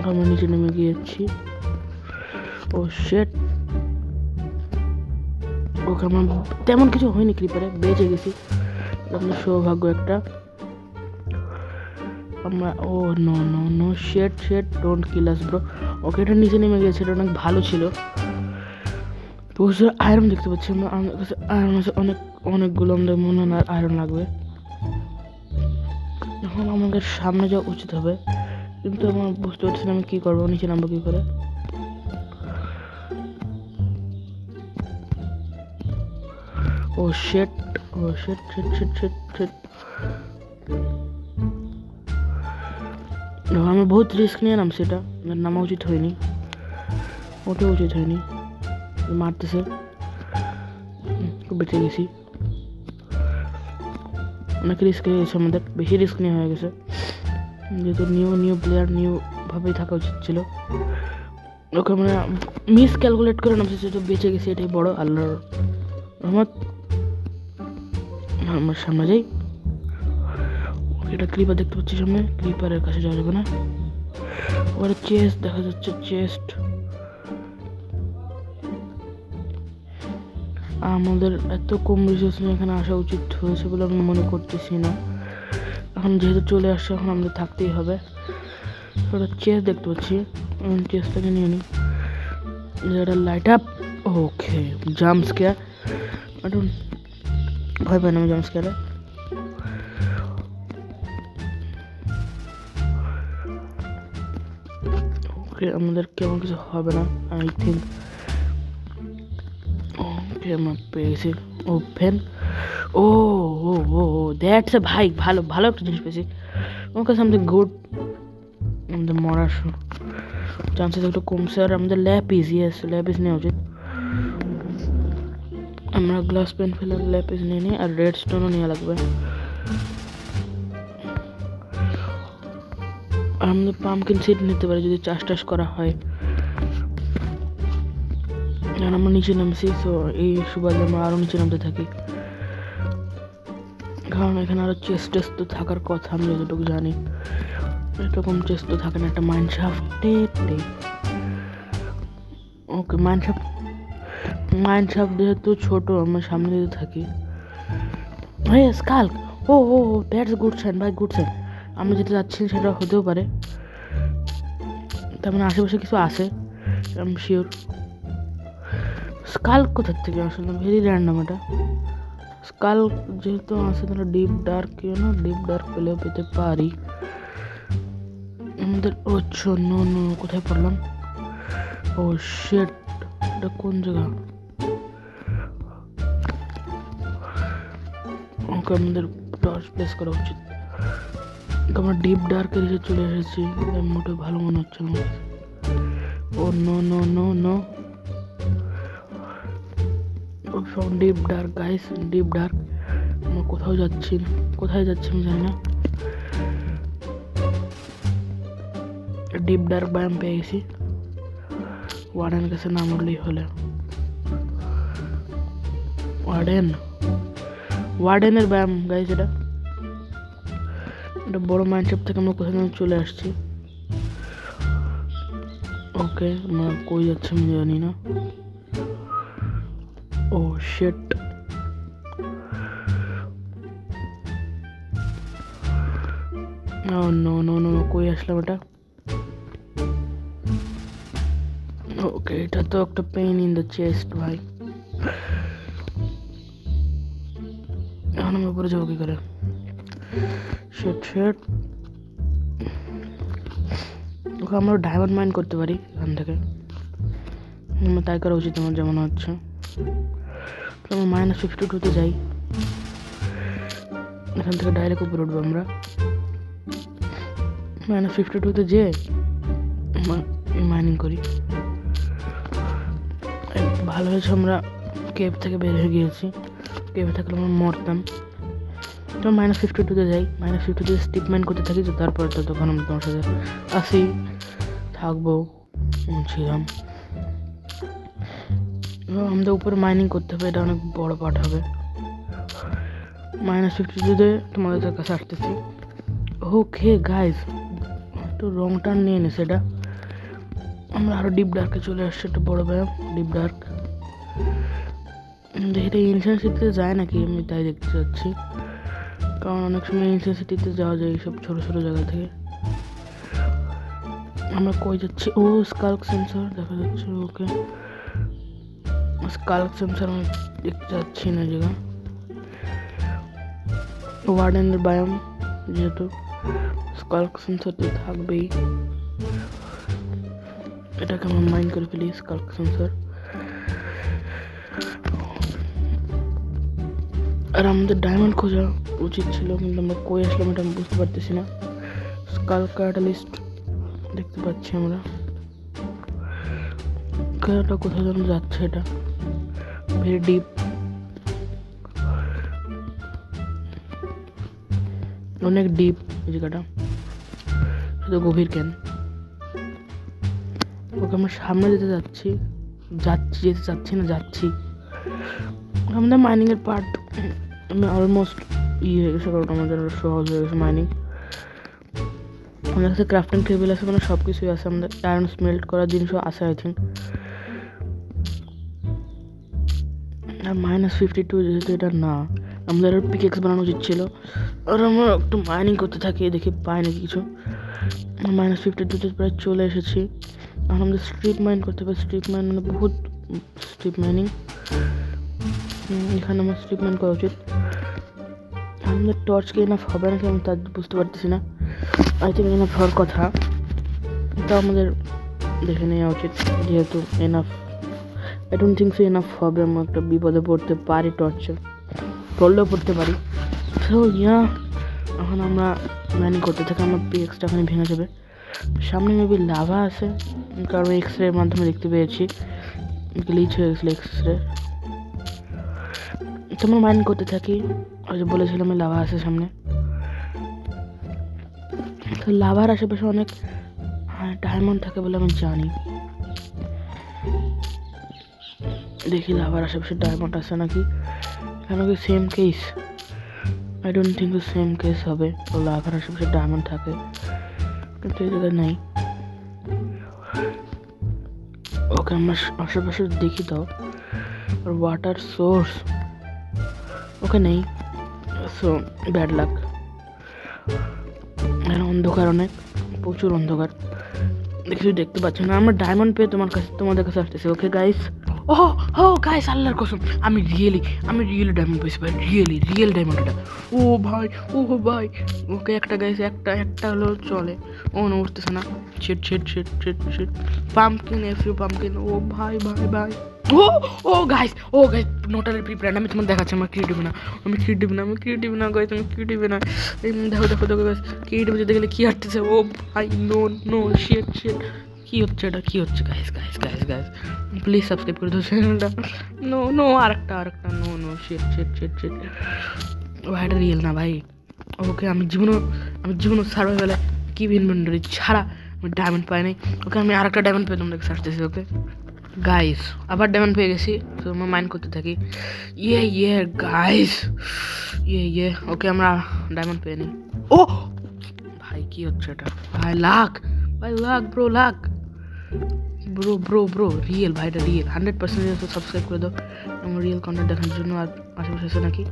আমরা নিচে নেমে গিয়েছি। ও শেট, ওকে আমার তেমন কিছু হয়নি, ক্রিপারে বেঁচে গেছি, আমাদের সৌভাগ্য একটা। আমরা oh no no no shit don't kill us bro. Okay এটা নিচে নেমে গেছে, এটা অনেক ভালো ছিল। প্রচুর আয়রন দেখতে পাচ্ছি আমরা, আমাদের কাছে আয়রন আছে অনেকগুলো। আমাদের মনে হয় না আয়রন লাগবে। এখন আমাদের সামনে যাওয়া উচিত হবে, কিন্তু আমার বুঝতে পারছি না আমি কী করবো, নিচে নামবো কী করে। ও শেট আমি বহুত রিস্ক নিয়ে নামছি, এটা নামা উচিত হয়নি, ওটা উচিত হয়নি। মারতেছে, বেঁচে গেছি। অনেক রিস্ক হয়ে গেছে, আমাদের বেশি রিস্ক নেওয়া হয়ে গেছে, যেহেতু নিউ প্লেয়ার নিউভাবেই থাকা উচিত ছিল। ওকে আমরা মিস ক্যালকুলেট করে নামছি, যেহেতু বেঁচে গেছি, এটাই বড় আল্লাহর রহমত। আমার সামনে যাই, এটা ক্লিপার দেখতে পাচ্ছি সামনে, ক্লিপারের কাছে যাওয়া যাবে না। ওর চেস্ট দেখা যাচ্ছে, চেস্ট আমাদের এত কম রিসোর্স নিয়ে এখানে আসা উচিত হয়েছে বলে আমি মনে করতেছি না। এখন যেহেতু চলে আসছে, এখন আমাদের থাকতেই হবে। ওটা চেস্ট দেখতে পাচ্ছি, চেস্টটাকে নিয়ে নিই, এটা লাইট আপ। ওকে, জাম্প স্কেয়ার, এখন ভয় পাই না আমি জাম্প স্কেয়ারে। ওকে, আমাদের কেমন কিছু হবে না আই থিঙ্ক। ওকে, আমরা পেয়ে গেছি open. O O O that's a ভাই, ভালো একটা জিনিস পেয়েছি। ওকে, সামথিং গুড। আমাদের মরার চান্সেস একটু কমছে, আর আমাদের ল্যাপিস, ইয়েস ল্যাপিস নেওয়া উচিত। আমরা গ্লাস পেন ফেলার ল্যাপিস নিয়ে নিই, আর রেড স্টোনও নেওয়া লাগবে। আর আমাদের পাম্পকিন সিড নিতে পারি যদি চাষ করা হয়। আর আমরা নিচে নামছি, তো এই সুবাদে আমরা আরও নিচে নামতে থাকি, কারণ এখানে আরও চেস্ট তো থাকার কথা, আমি যতটুকু জানি। এরকম চেস্ট তো থাকে না একটা মাইন শাফটে। ওকে, মাইন শাফট যেহেতু ছোট, আমরা সামনে দিতে থাকি। হ্যাঁ, স্কাল্ক, ও দ্যাটস গুড সাইন ভাই, গুড সাইন। আমরা যেটা যাচ্ছি সেটা হতেও পারে, তার মানে আশেপাশে কিছু আছে, আমি শিওর। স্কাল্ক কোথার থেকে আসলে ভেরি র্যান্ডম এটা। স্কাল্ক যেহেতু আছে, তাহলে ডিপ ডার্ক পেলেও পেতে পারি আমাদের। নো কোথায় পড়লাম? ও শিট, এটা কোন জায়গা? ওকে, আমাদের টর্চ প্লেস করা উচিত। আমরা ডিপ ডার্কের এসে চলে এসেছি, মোটে ভালো মনে হচ্ছে আমার। Oh no deep dark guys, deep dark. আমরা কোথায় যাচ্ছি আমি জানি না। ডিপ ডার্ক ব্যায়াম পেয়ে গেছি, ওয়ার্ডেনের কাছে না মরলেই হলে। ওয়ার্ডেনের ব্যায়াম গাইস, এটা বড় মাইনশাফট থেকে আমরা কোথায় চলে আসছি। ওকে, আমরা কই যাচ্ছি আমি জানি না। ও শিট, নো কই আসলাম এটা? ওকে, এটা তো একটা পেইন ইন দ্য চেস্ট ভাই। এখন আমি উপরে যাবো কি করে? শিট। ওকে, আমরা ডায়মন্ড মাইন করতে পারি এখান থেকে, আমার তাই করা উচিত আমার যেমন হচ্ছে। আমরা -52-তে যাই, এখান থেকে ডাইরেক্ট উপরে উঠবো আমরা। -52-তে যে মাইনিং করি। ভালো হয়েছে আমরা কেভ থেকে বের হয়ে গিয়েছি, কেভে থাকলে আমরা মরতাম। তো -52-তে যাই, -52-তে স্টিপ মাইন করতে থাকি, তো তারপর তখন আমরা তোমার সাথে আসি, থাকবো, ছিলাম। আমাদের উপরে মাইনিং করতে হবে, এটা অনেক বড় পার্ট হবে। -52-তে তোমাদের কাছে আসতেছি। ওকে গাইজ, একটু রং টার্ন নিয়ে নিছে এটা। আমরা আরো ডিপ ডার্কে চলে আসছি, একটা বড় ব্যায়াম ডিপ ডার্ক। এটা ইনসেন্ট সিটিতে যায় নাকি আমি তাই দেখতে যাচ্ছি, কারণ অনেক সময় ইনসেন্ট সিটিতে যাওয়া যায় এইসব ছোট জায়গা থেকে। আমরা কই যাচ্ছি? ও স্কাল্ক সেন্সর দেখা যাচ্ছে। ওকে, স্কাল্ক সেন্সর আমি দেখতে যাচ্ছি না জায়গা। ওয়ার্ডেনের ব্যায়াম যেহেতু, স্কাল্ক সেন্সর তো থাকবেই, এটাকে আমরা মাইন্ড করে ফেলি স্কাল্ক সেন্সর। আর আমাদের ডায়মন্ড খোঁজা উচিত ছিল, কিন্তু আমরা কই আসলাম এটা আমি বুঝতে পারতেছি না। স্কাল ক্যাটালিস্ট দেখতে পাচ্ছি আমরা, এটা কোথায় যেন যাচ্ছে, এটা ভেরি ডিপ। অনেক ডিপ এই জায়গাটা, শুধু গভীর কেন। ওকে আমরা সামনে যেতে যাচ্ছি আমাদের মাইনিং এর পার্ট আমি অলমোস্ট হয়ে গেছে, কারণ আমাদের সহজ হয়ে গেছে মাইনিং। আমাদের কাছে ক্রাফটিং টেবিল আছে, মানে সব কিছুই আছে, আমাদের আয়রন স্মেল্ট করার জিনিসও আছে আই থিঙ্ক। আর -52 যেহেতু এটা না, আমাদের পিকেক্স বানানো উচিত ছিল। আর আমরা একটু মাইনিং করতে থাকি, দেখি পাই নাকি কিছু। -52তে প্রায় চলে এসেছি। আর আমাদের স্ট্রিপ মাইন করতে হবে, স্ট্রিপ মাইন মানে বহুত স্ট্রিপ মাইনিং, এখানে আমার স্ট্রিপ মাইন করা উচিত। আমাদের টর্চকে এনাফ হবে নাকি আমি তা বুঝতে পারতেছি না, আই থিঙ্ক এনাফ হওয়ার কথা, তো আমাদের দেখে নেওয়া উচিত যেহেতু enough. I don't think so enough হবে, আমরা একটা বিপদে পড়তে পারি, টর্চে পড়লেও পড়তে পারি। সো এখন আমরা মাইনিং করতে থাকি, আমার পিএক্সটা ওখানে ভেঙে যাবে। সামনে মেবি লাভা আছে, কারণ এক্সরের মাধ্যমে দেখতে পেয়েছি গ্লিচ হয়ে গেছিলো এক্সরে। তো আমরা মাইনিং করতে থাকি, ওই যে বলেছিলাম লাভা আছে সামনে। তো লাভার আশেপাশে অনেক ডায়মন্ড থাকে বলে আমি জানি, দেখি লাভার আশেপাশে ডায়মন্ড আছে নাকি। কেন কি same case? I don't think same case হবে, তো লাভার আশেপাশে ডায়মন্ড থাকে কিন্তু এই জায়গায় নেই। ওকে আমরা আশেপাশে দেখি দাও। আর ওয়াটার সোর্স ওকে নেই, সো ব্যাড লাক। অন্ধকার, অনেক প্রচুর অন্ধকার, কিছু দেখতে পাচ্ছি না। আমরা ডায়মন্ড পেয়ে তোমাদের কাছে আসতেছি। ওকে গাইস, ও গাইস, আল্লাহর কসম আমি রিয়েলি ডায়মন্ড পেয়েছি ভাই, রিয়েল ডায়মন্ড এটা। ও ভাই ওকে একটা গাইস, একটা হলো চলে। ও না উঠতেছে না, ছিট পাম্পকিন, এফইউ পাম্পকিন। ও ভাই ও গাইস নোটালের প্রিপ্যান্ড আমি তোমার দেখাচ্ছি। আমার ক্রিয়েটিভ না গাইস, আমি ক্রিয়েটিভ না। দেখো গাইস, ক্রিয়েটিভ যেতে গেলে কি হাঁটতেছে। ও ভাই নো শিট কি হচ্ছে এটা, কি হচ্ছে গাইস প্লিজ সাবস্ক্রাইব করে দাও চ্যানেলটা। নো আরেকটা নো শিট ও এটা রিয়েল না ভাই। ওকে আমি জীবনও সার্ভাইভালে কি ইনভেন্টরি ছাড়া আমি ডায়মন্ড পাই নাই। ওকে আমি আরেকটা ডায়মন্ড পেয়ে তোমাদেরকে সার্চতেছি। ওকে গাইস আবার ডায়মন্ড পেয়ে গেছি, তো আমরা মাইন্ড করতে থাকি। গাইস ওকে আমরা ডায়মন্ড পেয়ে নিই। ও ভাই কি হচ্ছে এটা ভাই, লাক ব্রো রিয়েল ভাই, এটা রিয়েল 100%। সাবস্ক্রাইব করে দাও আমার রিয়েল কন্টেন্ট দেখার জন্য। আর আশেপাশে আছে নাকি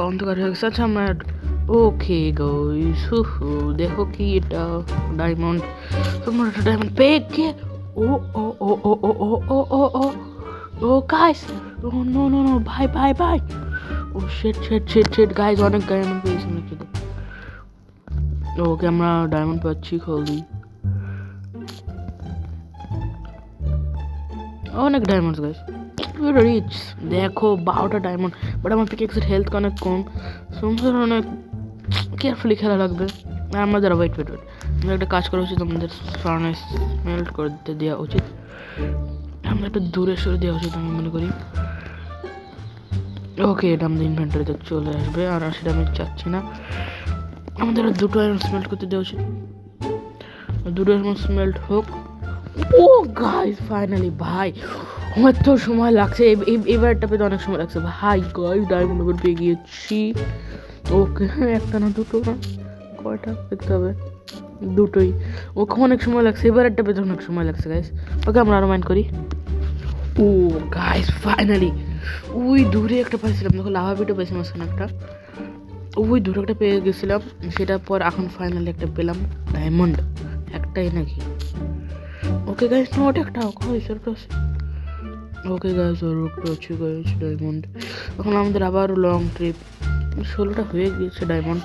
অন্ধকার হয়ে গেছে। আচ্ছা আমরা ওকে গাইস দেখো কি এটা ডায়মন্ড, তোমরা একটা ডায়মন্ড পেয়ে গিয়ে ও গাইস নো ভাই ও শিট গাইস, অনেক ডায়মন্ড পেয়েছি নাকি। ওকে আমরা ডায়মন্ড পাচ্ছি খালি, অনেক ডায়মন্ড গাইস, রিচ। দেখো 12টা ডায়মন্ড, বাট আমার পিকেক্সের হেলথ অনেক কম, সমস্যা অনেক কেয়ারফুলি খেলা লাগবে। আর আমাদের ওয়েট আমরা একটা কাজ করা উচিত, আমাদের ফার্নেস মেল্ট করে দিতে দেওয়া উচিত, আমরা একটু দূরে সরে দেওয়া উচিত আমি মনে করি। ওকে এটা আমাদের ইনভেন্টরিতে চলে আসবে, আর সেটা আমি চাচ্ছি না। আমাদের দুটো আয়রন স্মেল্ট করতে দেওয়া উচিত, দুটো আয়রন স্মেল্ট হোক। ও গাইস ফাইনালি ভাই, আমার তো সময় লাগছে, এবারটা পেতে অনেক সময় লাগছে ভাই। গাইস ডায়মন্ড ওভার পেয়ে গিয়েছি। ওকে একটা না দুটো না কয়টা দেখতে হবে, দুটোই। ওকে অনেক সময় লাগছে, এবারটা পেতে অনেক সময় লাগছে গাইস। ওকে আমরা আরো মাইন্ড করি। ও গাইস ফাইনালি ওই দূরে একটা পাইছিলাম, দেখো লাভা পিটও পাইছিলাম একটা, ওই দূরে একটা পেয়ে গেছিলাম, সেটার পর এখন ফাইনালি একটা পেলাম ডায়মন্ড, একটাই নাকি। ওকে গাইস নট একটা ওকে গাইস আর একটা আছে গাইস ডায়মন্ড। এখন আমাদের আবার লং ট্রিপ, 16টা হয়ে গিয়েছে ডায়মন্ড।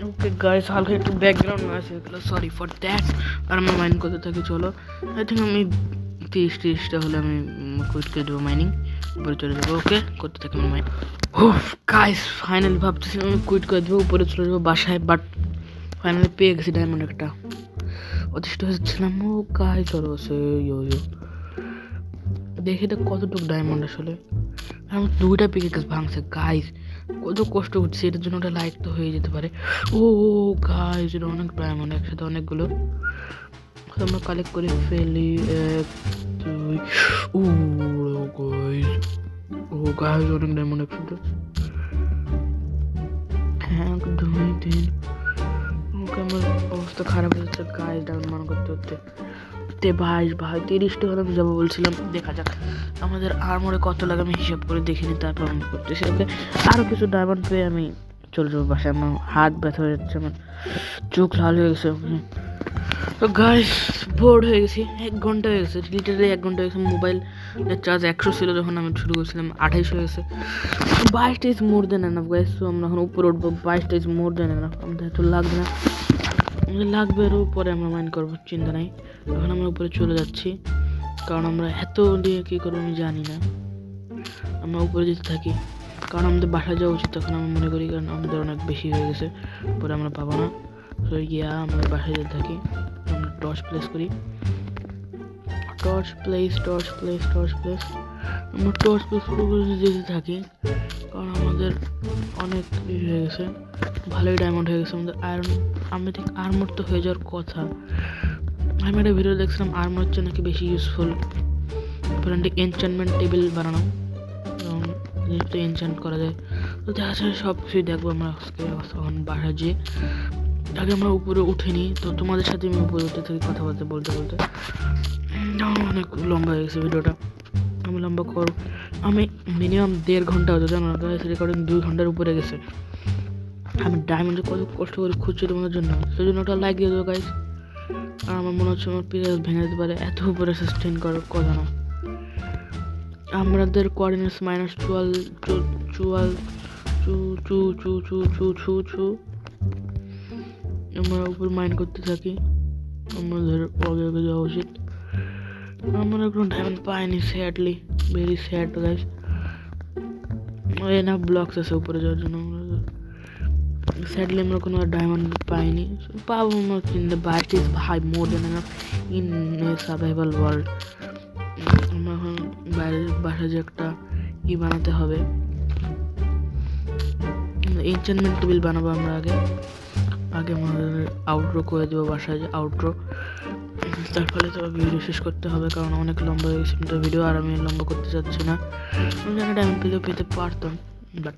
ওকে গাইস হালকা একটু ব্যাকগ্রাউন্ড নয়েজ হয়ে গেল, সরি ফর দ্যাট। আর আমরা মাইন্ড করতে থাকি, চলো আই থিঙ্ক আমি 30টা হলে আমি কুইট করে দেবো মাইনিং, উপরে চলে যাবো। ওকে করতে থাকি আমি মাইনিং। ও গাইস ফাইনালি ভাবতেছিলাম আমি কুইট করে দেবো, উপরে চলে যাবো বাসায়, বাট ফাইনালি পেয়ে গেছি ডায়মন্ড একটা, অতিষ্ঠ হচ্ছিলাম। ও গাইস চলো সে দেখি এটা কতটুকু ডায়মন্ড আসলে। আমার 2টা পিকেক্স ভাঙছে গাইস, কত কষ্ট করছি এটার জন্য, ওটা লাইক তো হয়ে যেতে পারে। ও গাইস, এটা অনেক ডায়মন্ড একসাথে অনেকগুলো আমরা কালেক্ট করে ফেলি। 1 2 ও গাইস, ও গাইস অনেক ডায়মন্ড একসাথে। 1 2 3। ওকে আমার অবস্থা খারাপ হয়ে যাচ্ছে গাইস, ডায়মন্ড মান করতে হচ্ছে। ভাই 30টা হলে আমি যাবো বলছিলাম, দেখা যাক আমাদের আর্মরে কত লাগে আমি হিসাব করে দেখিনি, তারপর আমি করতেছি। ওকে আরও কিছু ডায়মন্ড পেয়ে আমি চলে যাবো বাসায়। আমার হাত ব্যথা হয়ে যাচ্ছে, আমার চোখ লাল হয়ে গেছে। তো গাইস বোর্ড হয়ে গেছি, 1 ঘন্টা হয়ে গেছে, লিটারালি 1 ঘন্টা হয়ে গেছে। মোবাইল চার্জ 100 ছিল যখন আমি শুরু করেছিলাম, 28 হয়ে গেছে। 22টা is more than enough guys. তো আমরা এখন উপরে উঠবো, 22টা ইজ মোর দেন এনাফ। আমাদের এত লাগবে না, আমাদের লাগবে আরও পরে আমরা মাইন্ড করবো, চিন্তা নাই। এখন আমরা উপরে চলে যাচ্ছি, কারণ আমরা এত দিয়ে কী করবো আমি জানি না। আমরা উপরে যেতে থাকি, কারণ আমাদের বাসা যাওয়া উচিত তখন আমি মনে করি, কারণ আমাদের অনেক বেশি হয়ে গেছে, পরে আমরা পাবো না। তো গিয়া আমরা বাসায় যেতে থাকি, আমরা টর্চ প্লেস করি, টর্চ প্লেস আমরা টর্চ প্লেস করে যেতে থাকি, কারণ আমাদের অনেক হয়ে গেছে, ভালোই ডায়মন্ড হয়ে গেছে আমাদের। আয়রন আমি ঠিক আর্মর তো হয়ে যাওয়ার কথা। আমি একটা ভিডিও দেখছিলাম আর্মর হচ্ছে নাকি বেশি ইউজফুল, এনচ্যান্টমেন্ট টেবিল বানানো, জিনিসটা এনচ্যান্ট করা যায়। তো দেখা যায় সব কিছুই দেখবো আমরা আজকে। তখন বাসা যেয়ে আগে আমরা উপরে উঠিনি, তো তোমাদের সাথে আমি উপরে উঠে থাকি কথা বলতে অনেক লম্বা হয়ে গেছে ভিডিওটা, আমি লম্বা করব। আমি মিনিমাম 1.5 ঘন্টা হতো, জানো রেকর্ডিং 2 ঘন্টার উপরে গেছে। আমি ডায়মন্ডে কত কষ্ট করে খুঁজছি তোমাদের জন্য, সেই জন্য ওটা লাইক দিয়ে দেবো গাইস। আর আমার মনে হচ্ছে আমার পিরিয়ড ভেঙে যেতে পারে, এত উপরে সাস্টেন করার কথা না। আমাদের কোঅর্ডিনেটস -12 আমরা উপর মাইন্ড করতে থাকি, আমাদের আগে যাওয়া উচিত। আমরা কোনো ডায়মন্ড পাইনি, স্যাডলি, ভেরি স্যাড গাইস। না ব্লকস আছে উপরে যাওয়ার জন্য, স্যাডলি আমরা কোনো ডায়মন্ড পাইনি, পাবো না। কিন্তু but is high more than enough in a survival world. আমরা এখন বাইরের বাসায় যে একটা বানাতে হবে, এনচ্যান্টমেন্ট টেবিল বানাবো আমরা আগে আমাদের আউটরো করে দেবো বাসায়, যে আউটরো। তার ফলে তো ভিডিও শেষ করতে হবে, কারণ অনেক লম্বা হয়ে গেছে ভিডিও, আর আমি লম্বা করতে চাচ্ছি না। আমি জানি ডায়মন্ড পেতে পারতাম, বাট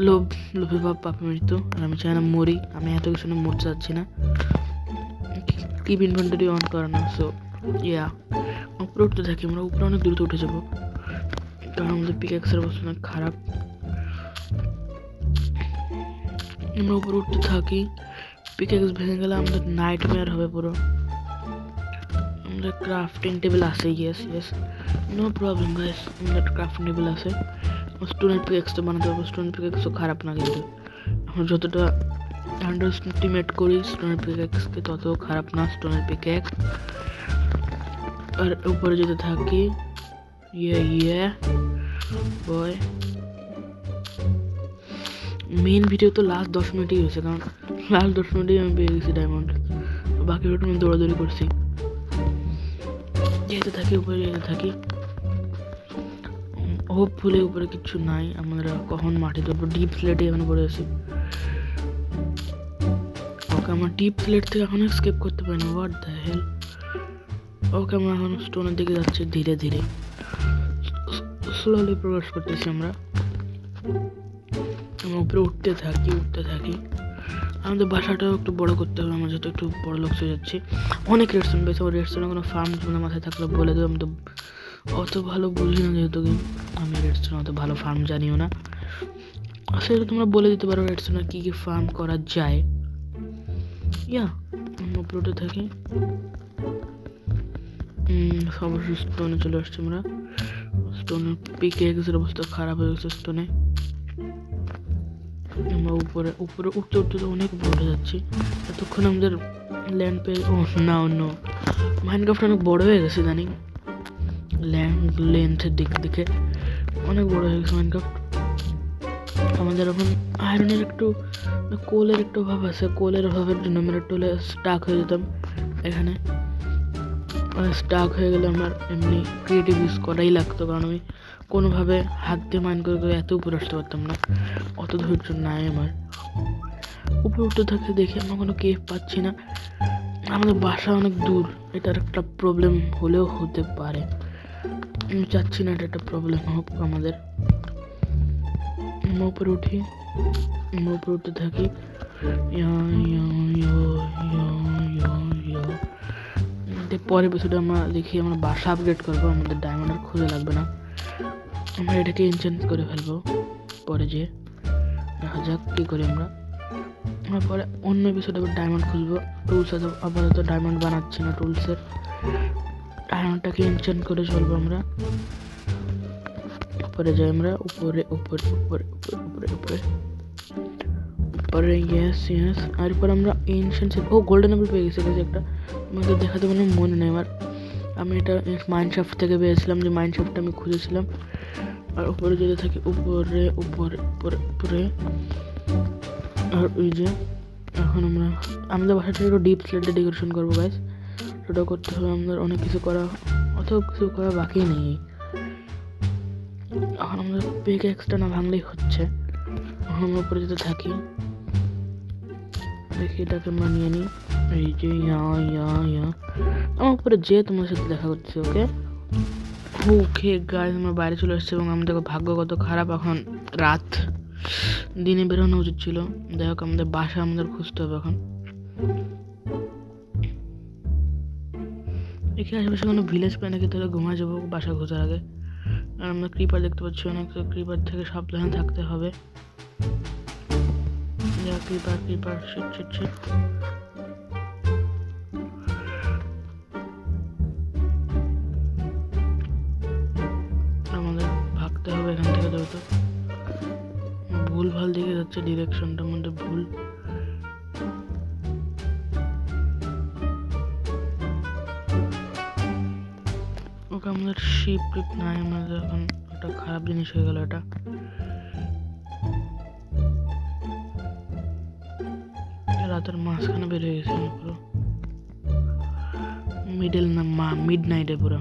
লোভে ভাব পাপে মৃত্যু, আর আমি চাই না মরি। আমি এত কিছু না মরতে চাচ্ছি না, কিপ ইনভেন্টরি অন করা না। সো উপরে উঠতে থাকি, আমরা উপরে অনেক দ্রুত উঠে যাবো, কারণ আমাদের পিক্যাক্সের অবস্থা অনেক খারাপ। আমরা উপরে উঠতে থাকি, পিক্যাক্স ভেঙে গেলে আমাদের নাইটমেয়ার হবে পুরো। আমাদের ক্রাফটিং টেবিল আছে, ইয়েস নো প্রবলেম গাইস, আমাদের ক্রাফটিং টেবিল আছে। স্টোনের পিক্যাক্স তো বানাতে পারবো, স্টোনের পিক্যাক্সও খারাপ না, কিন্তু আমরা যতটা আন্ডারস্টিমেট করি স্টোনের পিক্যাক্সকে তত খারাপ না স্টোনের পিক্যাক্স। আর উপরে যেতে থাকি, বয় মেইন ভিডিও তো লাস্ট 10 মিনিটই হয়েছে, কারণ লাস্ট 10 মিনিটেই আমি পেয়ে গেছি ডায়মন্ড। বাকি ভিডিও আমি দৌড়াদৌড়ি করছি, যেতে থাকি উপরে যেতে থাকি। হোপফুলি উপরে কিছু নাই, আমরা কখন মাটি ধরবো। ডিপ স্লেটে এখন পড়ে আছি। ওকে আমরা ডিপ স্লেট থেকে এখন স্কেপ করতে পারি না, হোয়াট দ্য হেল। ওকে আমরা এখন স্টোনের দিকে যাচ্ছি ধীরে ধীরে, স্লোলি প্রবেশ করতেছি আমরা উপরে উঠতে থাকি। আমাদের বাসাটাও একটু বড় করতে হবে, আমরা যেহেতু একটু বড় লোক হয়ে যাচ্ছি। অনেক রেডস্টোন পেয়েছে, আমার রেডস্টোনে কোনো ফার্ম তোমাদের মাথায় থাকলে বলে দেবো, আমি তো অত ভালো বুঝি না, যেহেতু আমি রেডস্টোনে অত ভালো ফার্ম জানিও না, সেটা তোমরা বলে দিতে পারো রেডস্টোনে কী কী ফার্ম করা যায়। আমরা উপরে উঠে থাকি, অবশ্যই স্টোনে চলে আসছি আমরা। স্টোনের পিক্যাক্সের অবস্থা খারাপ হয়ে গেছে স্টোনে। আমরা উপরে উঠতে তো অনেক উপরে উঠে যাচ্ছি। এতক্ষণ আমাদের ল্যান্ড পেয়ে মাইনক্রাফট অনেক বড় হয়ে গেছে, জানি লেন্থের দিক থেকে অনেক বড় হয়ে গেছে মাইনক্রাফট। আমাদের এখন আয়রনের একটু কোলের একটু অভাব আছে, কোলের অভাবের জন্য আমরা টোলে স্টাক হয়ে যেতাম। এখানে স্টাক হয়ে গেলে আমার এমনি ক্রিয়েটিভ ইউজ করাই লাগতো, কারণ আমি কোনোভাবে হাত দিয়ে মাইন করে করে এত উপরে আসতে পারতাম না, অত ধৈর্য নাই আমার। উপরে উঠতে থাকে দেখি আমরা কোনো কেভ পাচ্ছি না, আমাদের বাসা অনেক দূর, এটার একটা প্রবলেম হলেও হতে পারে। আমি চাচ্ছি না এটা একটা প্রবলেম হোক আমাদের। আমরা উপরে উঠি, আমরা উপরে উঠতে থাকি। পরের বছরে আমরা দেখি আমরা বাসা আপগ্রেড করবো, আমাদের ডায়মন্ড আর খুঁজে লাগবে না, আমরা এটাকে এনচেঞ্জ করে ফেলবো পরে যে দেখা যাক কী করি আমরা। পরে অন্য এপিসোডে আবার ডায়মন্ড খুঁজবো। টুলস আপাতত ডায়মন্ড বানাচ্ছি না, টুলসের ডায়মন্ডটাকে এনচেঞ্জ করে চলবো আমরা। উপরে যাই আমরা, উপরে উপরে উপরে উপরে উপরে উপরে ইয়েস ইয়েস। আর পর আমরা এনশিয়েন্ট গোল্ডেন অ্যাপেল পেয়ে গেছি একটা, আমাদের দেখাতে মনে নেই আমার। আমি এটা মাইনশাফট থেকে পেয়েছিলাম, যে মাইনশাফটটা আমি খুঁজেছিলাম। আর উপরে যেতে থাকি, উপরে উপরে উপরে উপরে। আর ওই যে এখন আমরা আমাদের বাসাটা একটু ডিপ স্লেটে ডেকোরেশন করবো গাইস, সেটা করতে হবে আমাদের। অনেক কিছু করা, অত কিছু করা বাকি নেই। এখন আমাদের পিক এক্সটা না ভাঙলেই হচ্ছে। এখন আমরা উপরে যেতে থাকি, দেখি এটাকে আমরা নিয়ে নিই। এই যে আমার উপরে যে তোমার সাথে দেখা করছে। ওকে ওকে গাইস, আমরা বাইরে চলে এসেছি এবং আমাদের ভাগ্য কত খারাপ, এখন রাত, দিনে বেরোনো উচিত ছিল। যাই হোক আমাদের বাসা আমাদের খুঁজতে হবে এখন। দেখি আশেপাশে কোনো ভিলেজ পাই নাকি, তাহলে ঘুমা যাবো বাসা খোঁজার আগে। আর আমরা ক্রিপার দেখতে পাচ্ছি, অনেক ক্রিপার থেকে সাবধানে থাকতে হবে। Creeper creeper shit shit shit. আমাদের ভাগতে হবে এখান থেকে, তো ভুল ভাল দিকে যাচ্ছে, ডিরেকশনটার মধ্যে ভুল। ওকে আমাদের শিপ টিপ নাই, আমাদের এখন একটা খারাপ জিনিস হয়ে গেল। এটা রাতের মাঝখানে বের হয়ে গেছে পুরো, মিডল না মিড নাইটে, পুরো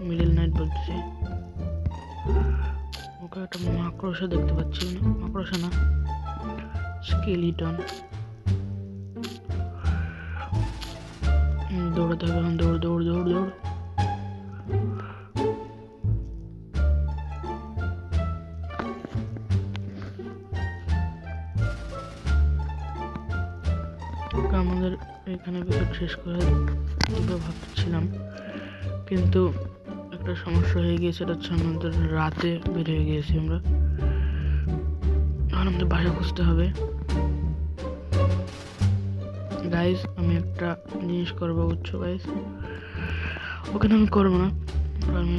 মিডল নাইট বলতেছি। ওকে একটা মাকড়সা দেখতে পাচ্ছি, মাকড়সা না স্কেলিটন। দৌড়াতে হবে এখন, দৌড় দৌড় দৌড় দৌড়। আমাদের এখানে শেষ করে ভাবছিলাম, কিন্তু একটা সমস্যা হয়ে গিয়েছে, সেটা হচ্ছে আমাদের রাতে বের হয়ে গিয়েছি আমরা। এখন আমাদের বাসা খুঁজতে হবে গাইজ। আমি একটা জিনিস করবো, বুঝছো গাইজ? ওখানে আমি করবো না, আমি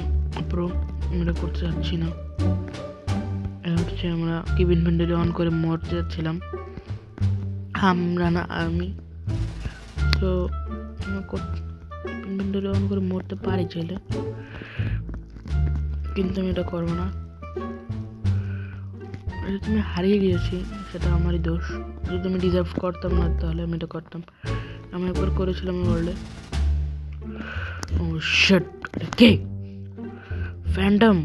প্রো আমরা করতে যাচ্ছি না। এটা হচ্ছে আমরা কিপ ইনভেন্টরি অন করে মরতে যাচ্ছিলাম, আমরা না আমি। তো ইনভেন্টরি অন করে মরতে পারি চাইলে, কিন্তু আমি এটা করবো না। তুমি হারিয়ে গিয়েছি, সেটা আমারই দোষ। যদি আমি ডিজার্ভ করতাম না তাহলে আমি এটা করতাম। আমি একবার করেছিলাম ওয়ার্ল্ডে। ও শিট, কে ফ্যান্টম?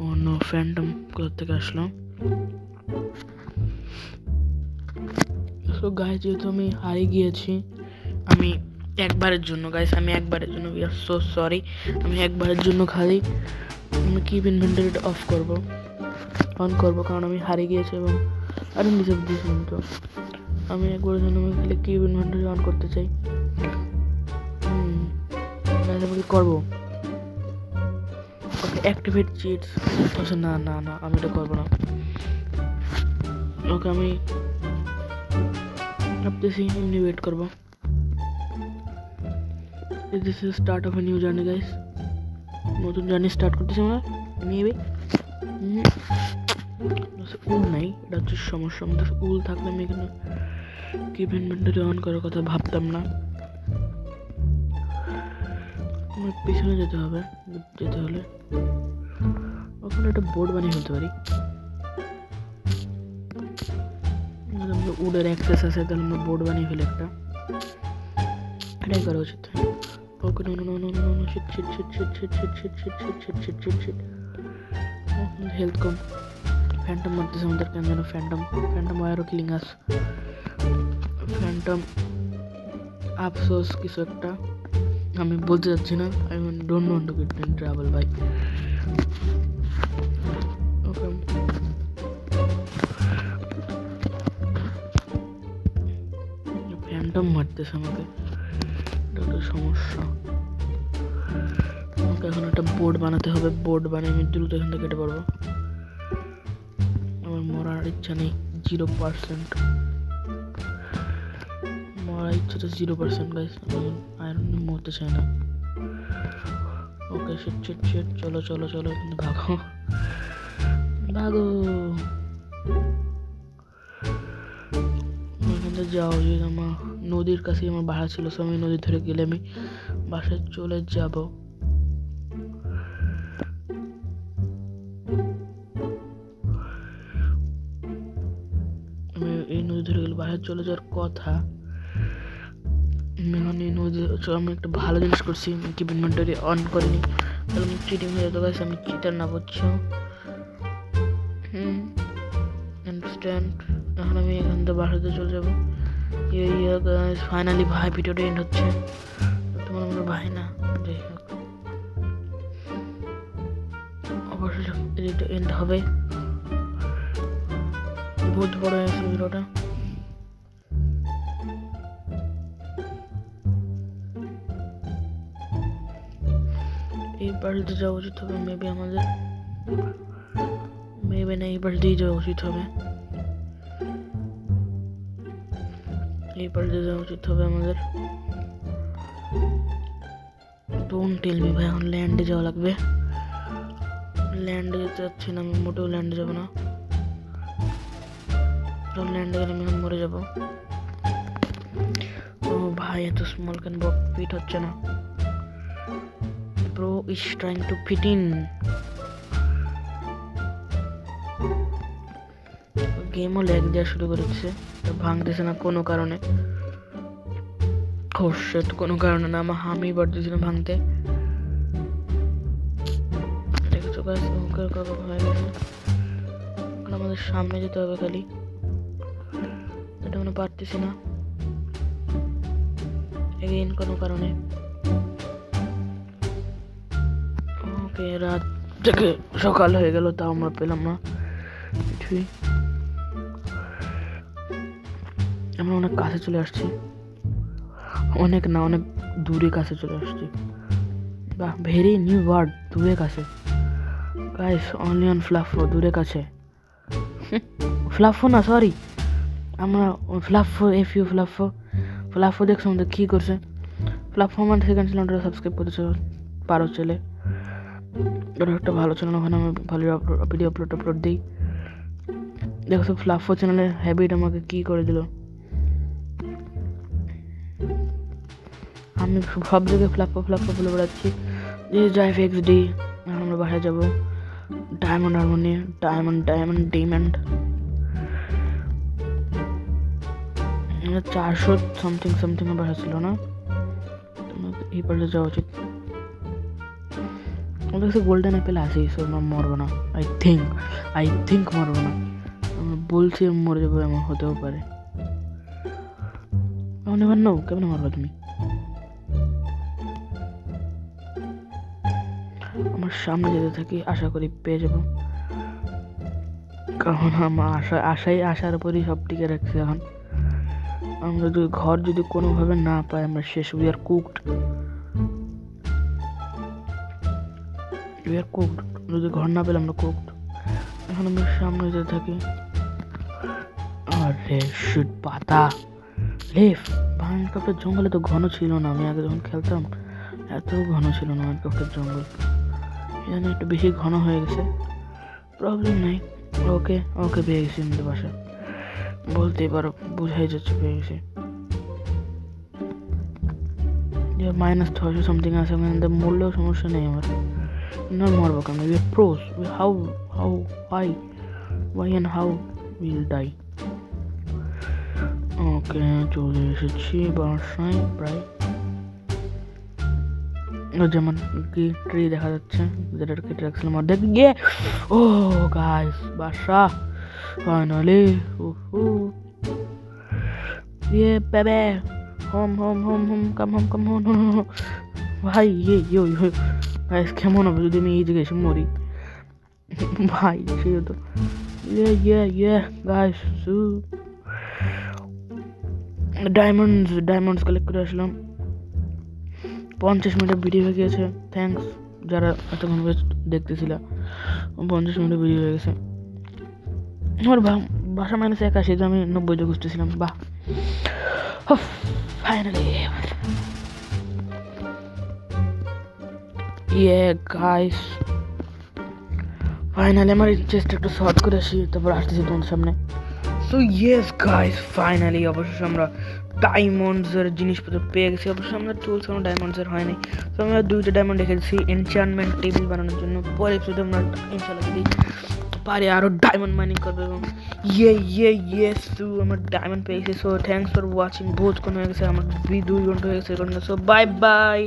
ও নো, ফ্যান্টম কোথা থেকে আসলো? সো গাইস, যেহেতু আমি হারিয়ে গিয়েছি, আমি একবারের জন্য গাইস, আমি একবারের জন্য, উই আর সো সরি, আমি একবারের জন্য খালি আমি কিপ ইনভেন্টরিটা অফ করবো, অন করবো, কারণ আমি হারিয়ে গিয়েছি এবং আরে ডিজার্ভ দিয়েছিলাম। তো আমি একবারের জন্য আমি খালি কিপ ইনভেন্টরি অন করতে চাই। আমি করবো। ওকে অ্যাক্টিভেট চিটস। আচ্ছা না না না, আমি এটা করবো না। ওকে আমি ভাবতেছি এমনি ওয়েট করবো। This is start of a new journey guys, নতুন জার্নি স্টার্ট করতেছি আমরা। মেবি উল নাই, এটা হচ্ছে সমস্যা। আমাদের উল থাকলে আমি এখানে কিপ ইনভেন্টরি অন করার কথা ভাবতাম না। আমার পিছনে যেতে হবে, যেতে হলে ওখানে একটা বোর্ড বানিয়ে ফেলতে পারি। আমাদের উডের অ্যাক্সেস আছে, তাহলে আমরা বোর্ড বানিয়ে ফেলে একটা, এটাই করা উচিত। Okay, no, shit. Health come. Phantom মারতেছে আমাদের কেন যেন Phantom why are killing us? Phantom আফসোস কিছু একটা আমি বলতে যাচ্ছি না I don't want to get in trouble ভাই Okay Phantom মারতেছে আমাকে এটা একটা সমস্যা আমাকে এখন একটা বোর্ড বানাতে হবে বোর্ড বানিয়ে আমি দ্রুত এখান থেকে কেটে পড়বো আমার মরার ইচ্ছা নেই 0% মরার ইচ্ছা তো 0% গাইস আমি আয়রন নিয়ে মরতে চাই না ওকে শিট চলো কিন্তু ভাগো এখানে যাও যে আমার নদীর কাছে আমার বাসা ছিল সো আমি নদী ধরে গেলে আমি বাসায় চলে যাব আমি এই নদী ধরে গেলে বাসায় চলে যাওয়ার কথা এখন এই নদী আমি একটা ভালো জিনিস করছি কি ইনভেন্টরি অন করিনি তাহলে আমি চিটিং হয়ে যেত গাইস আমি চিটার না বুঝছো আন্ডারস্ট্যান্ড এখন আমি এখান থেকে বাসাতে চলে যাবো গাইস ফাইনালি ভাই ভিডিওটা এন্ড হচ্ছে তোমার মনে ভাই না যাই হোক অবশ্যই এটা এন্ড হবে বহুত বড় হয়েছে ভিডিওটা এই বাড়িতে যাওয়া উচিত হবে মেবি আমাদের মেবি না এই বাড়িতেই যাওয়া উচিত হবে এই বাড়িতে যাওয়া উচিত হবে আমাদের ডোন্ট টেল মি ভাই এখন ল্যান্ডে যাওয়া লাগবে ল্যান্ডে যেতে যাচ্ছি না আমি মোটেও ল্যান্ডে যাবো না যখন ল্যান্ডে গেলে আমি এখন মরে যাবো ও ভাই এত স্মল কেন ফিট হচ্ছে না Bro is trying to fit in. গেমও ল্যাগ দেওয়া শুরু করেছে ভাঙতেছে না কোনো কারণে কোনো কারণে না আমার হামি বাড়তেছিল ভাঙতে আমাদের সামনে যেতে হবে খালি এটা মনে পারতেছি না এগেইন কোনো কারণে রাত থেকে সকাল হয়ে গেল তাও আমরা পেলাম না কিছুই আমরা অনেক কাছে চলে আসছি অনেক দূরে কাছে চলে আসছি বাহ ভেরি নিউ ওয়ার্ড দূরে কাছে গাইস অনলি অন ফ্লাফো দূরে কাছে ফ্লাফো না সরি আমরা ফ্লাফো দেখছো আমাদের কি করছে ফ্লাফো আমার সেকেন্ড চ্যানেলটা সাবস্ক্রাইব করতে পারো চলে ওটা একটা ভালো চ্যানেল ওখানে আমি ভালো ভিডিও আপলোড দিই দেখো ফ্লাফো চ্যানেলের হ্যাবিট আমাকে কি করে দিল আমি সব জায়গায় ফ্লাফো বলে বেড়াচ্ছি যে ড্রাইভ এক্সডি আমরা বাসায় যাবো ডায়মন্ড হারমোনি ডায়মন্ড 400 সামথিং বাসা ছিল না এই পাশে যাওয়া উচিত আমাদের কাছে গোল্ডেন অ্যাপেল আছে সো আমরা মরবো না আই থিঙ্ক মরবো না আমরা বলছি মরে যাবো এমন হতেও পারে এবার নো কেমন মারবা তুমি আমার সামনে যেতে থাকি আশা করি পেয়ে যাবো কারণ আমার আশার উপরই সব টিকে রাখছি এখন আমরা যদি ঘর যদি কোনোভাবে না পাই আমরা শেষ উই আর কুকড যদি ঘর না পেলে আমরা কুকড এখন আমরা সামনে যেতে থাকি আরে শিট পাতা লেফ মাইনক্রাফটের জঙ্গলে তো ঘন ছিল না আমি আগে যখন খেলতাম এত ঘন ছিল না মাইনক্রাফটের জঙ্গল এখানে একটু বেশি ঘন হয়ে গেছে প্রবলেম নাই ওকে পেয়ে গেছি আমাদের বাসা বলতেই পারো বুঝাই যাচ্ছে পেয়ে গেছি -600 সামথিং আছে মরলেও সমস্যা নেই আমার না মরবো কেন we are pros why and how we'll die okay চলে এসেছি বাসায় প্রায় যেমন কি ট্রি দেখা যাচ্ছে, যেটা কেটে রাখছিলাম অর্ধেক গিয়ে। ও গাইস, বাসা finally. Yeah baby, home home home home, come home come home. ভাই ইয়ে গাইস, কেমন হবে যদি আমি এই জায়গায় এসে মরি? ভাই সেই হতো। ইয়ে গাইস, ডায়মন্ডস কালেক্ট করে আসলাম। 50 মিনিটের ভিডিও হয়ে গেছে। থ্যাঙ্কস যারা এতক্ষণ দেখতেছিল। 50 মিনিটের ভিডিও হয়ে গেছে। আমার বাসা -81, তো আমি 90 খুঁজতেছিলাম। বাহ, ফাইনালি। ইয়ে গাইস, ফাইনালি আমার চেষ্টা একটু শর্ট করে আসি, তারপর আসতেছি তোমাদের সামনে। সো ইয়েস গাইস, ফাইনালি অবশ্যই আমরা ডায়মন্ডসের জিনিসপত্র পেয়ে গেছি। অবশ্যই আমরা টুলস কোনো ডায়মন্ডসের হয়নি। তো আমরা 2টা ডায়মন্ড রেখেছি এনচ্যান্টমেন্ট টেবিল বানানোর জন্য। পরে এপিসোডে আমরা ইনশাআল্লাহ যদি পারি আরও ডায়মন্ড মাইনিং করবো। এবং ইয়েস তো আমার ডায়মন্ড পেয়ে গেছি। So thanks for watching. বহুতক্ষণ হয়ে গেছে, আমার 2 ঘন্টা হয়ে গেছে। So bye by.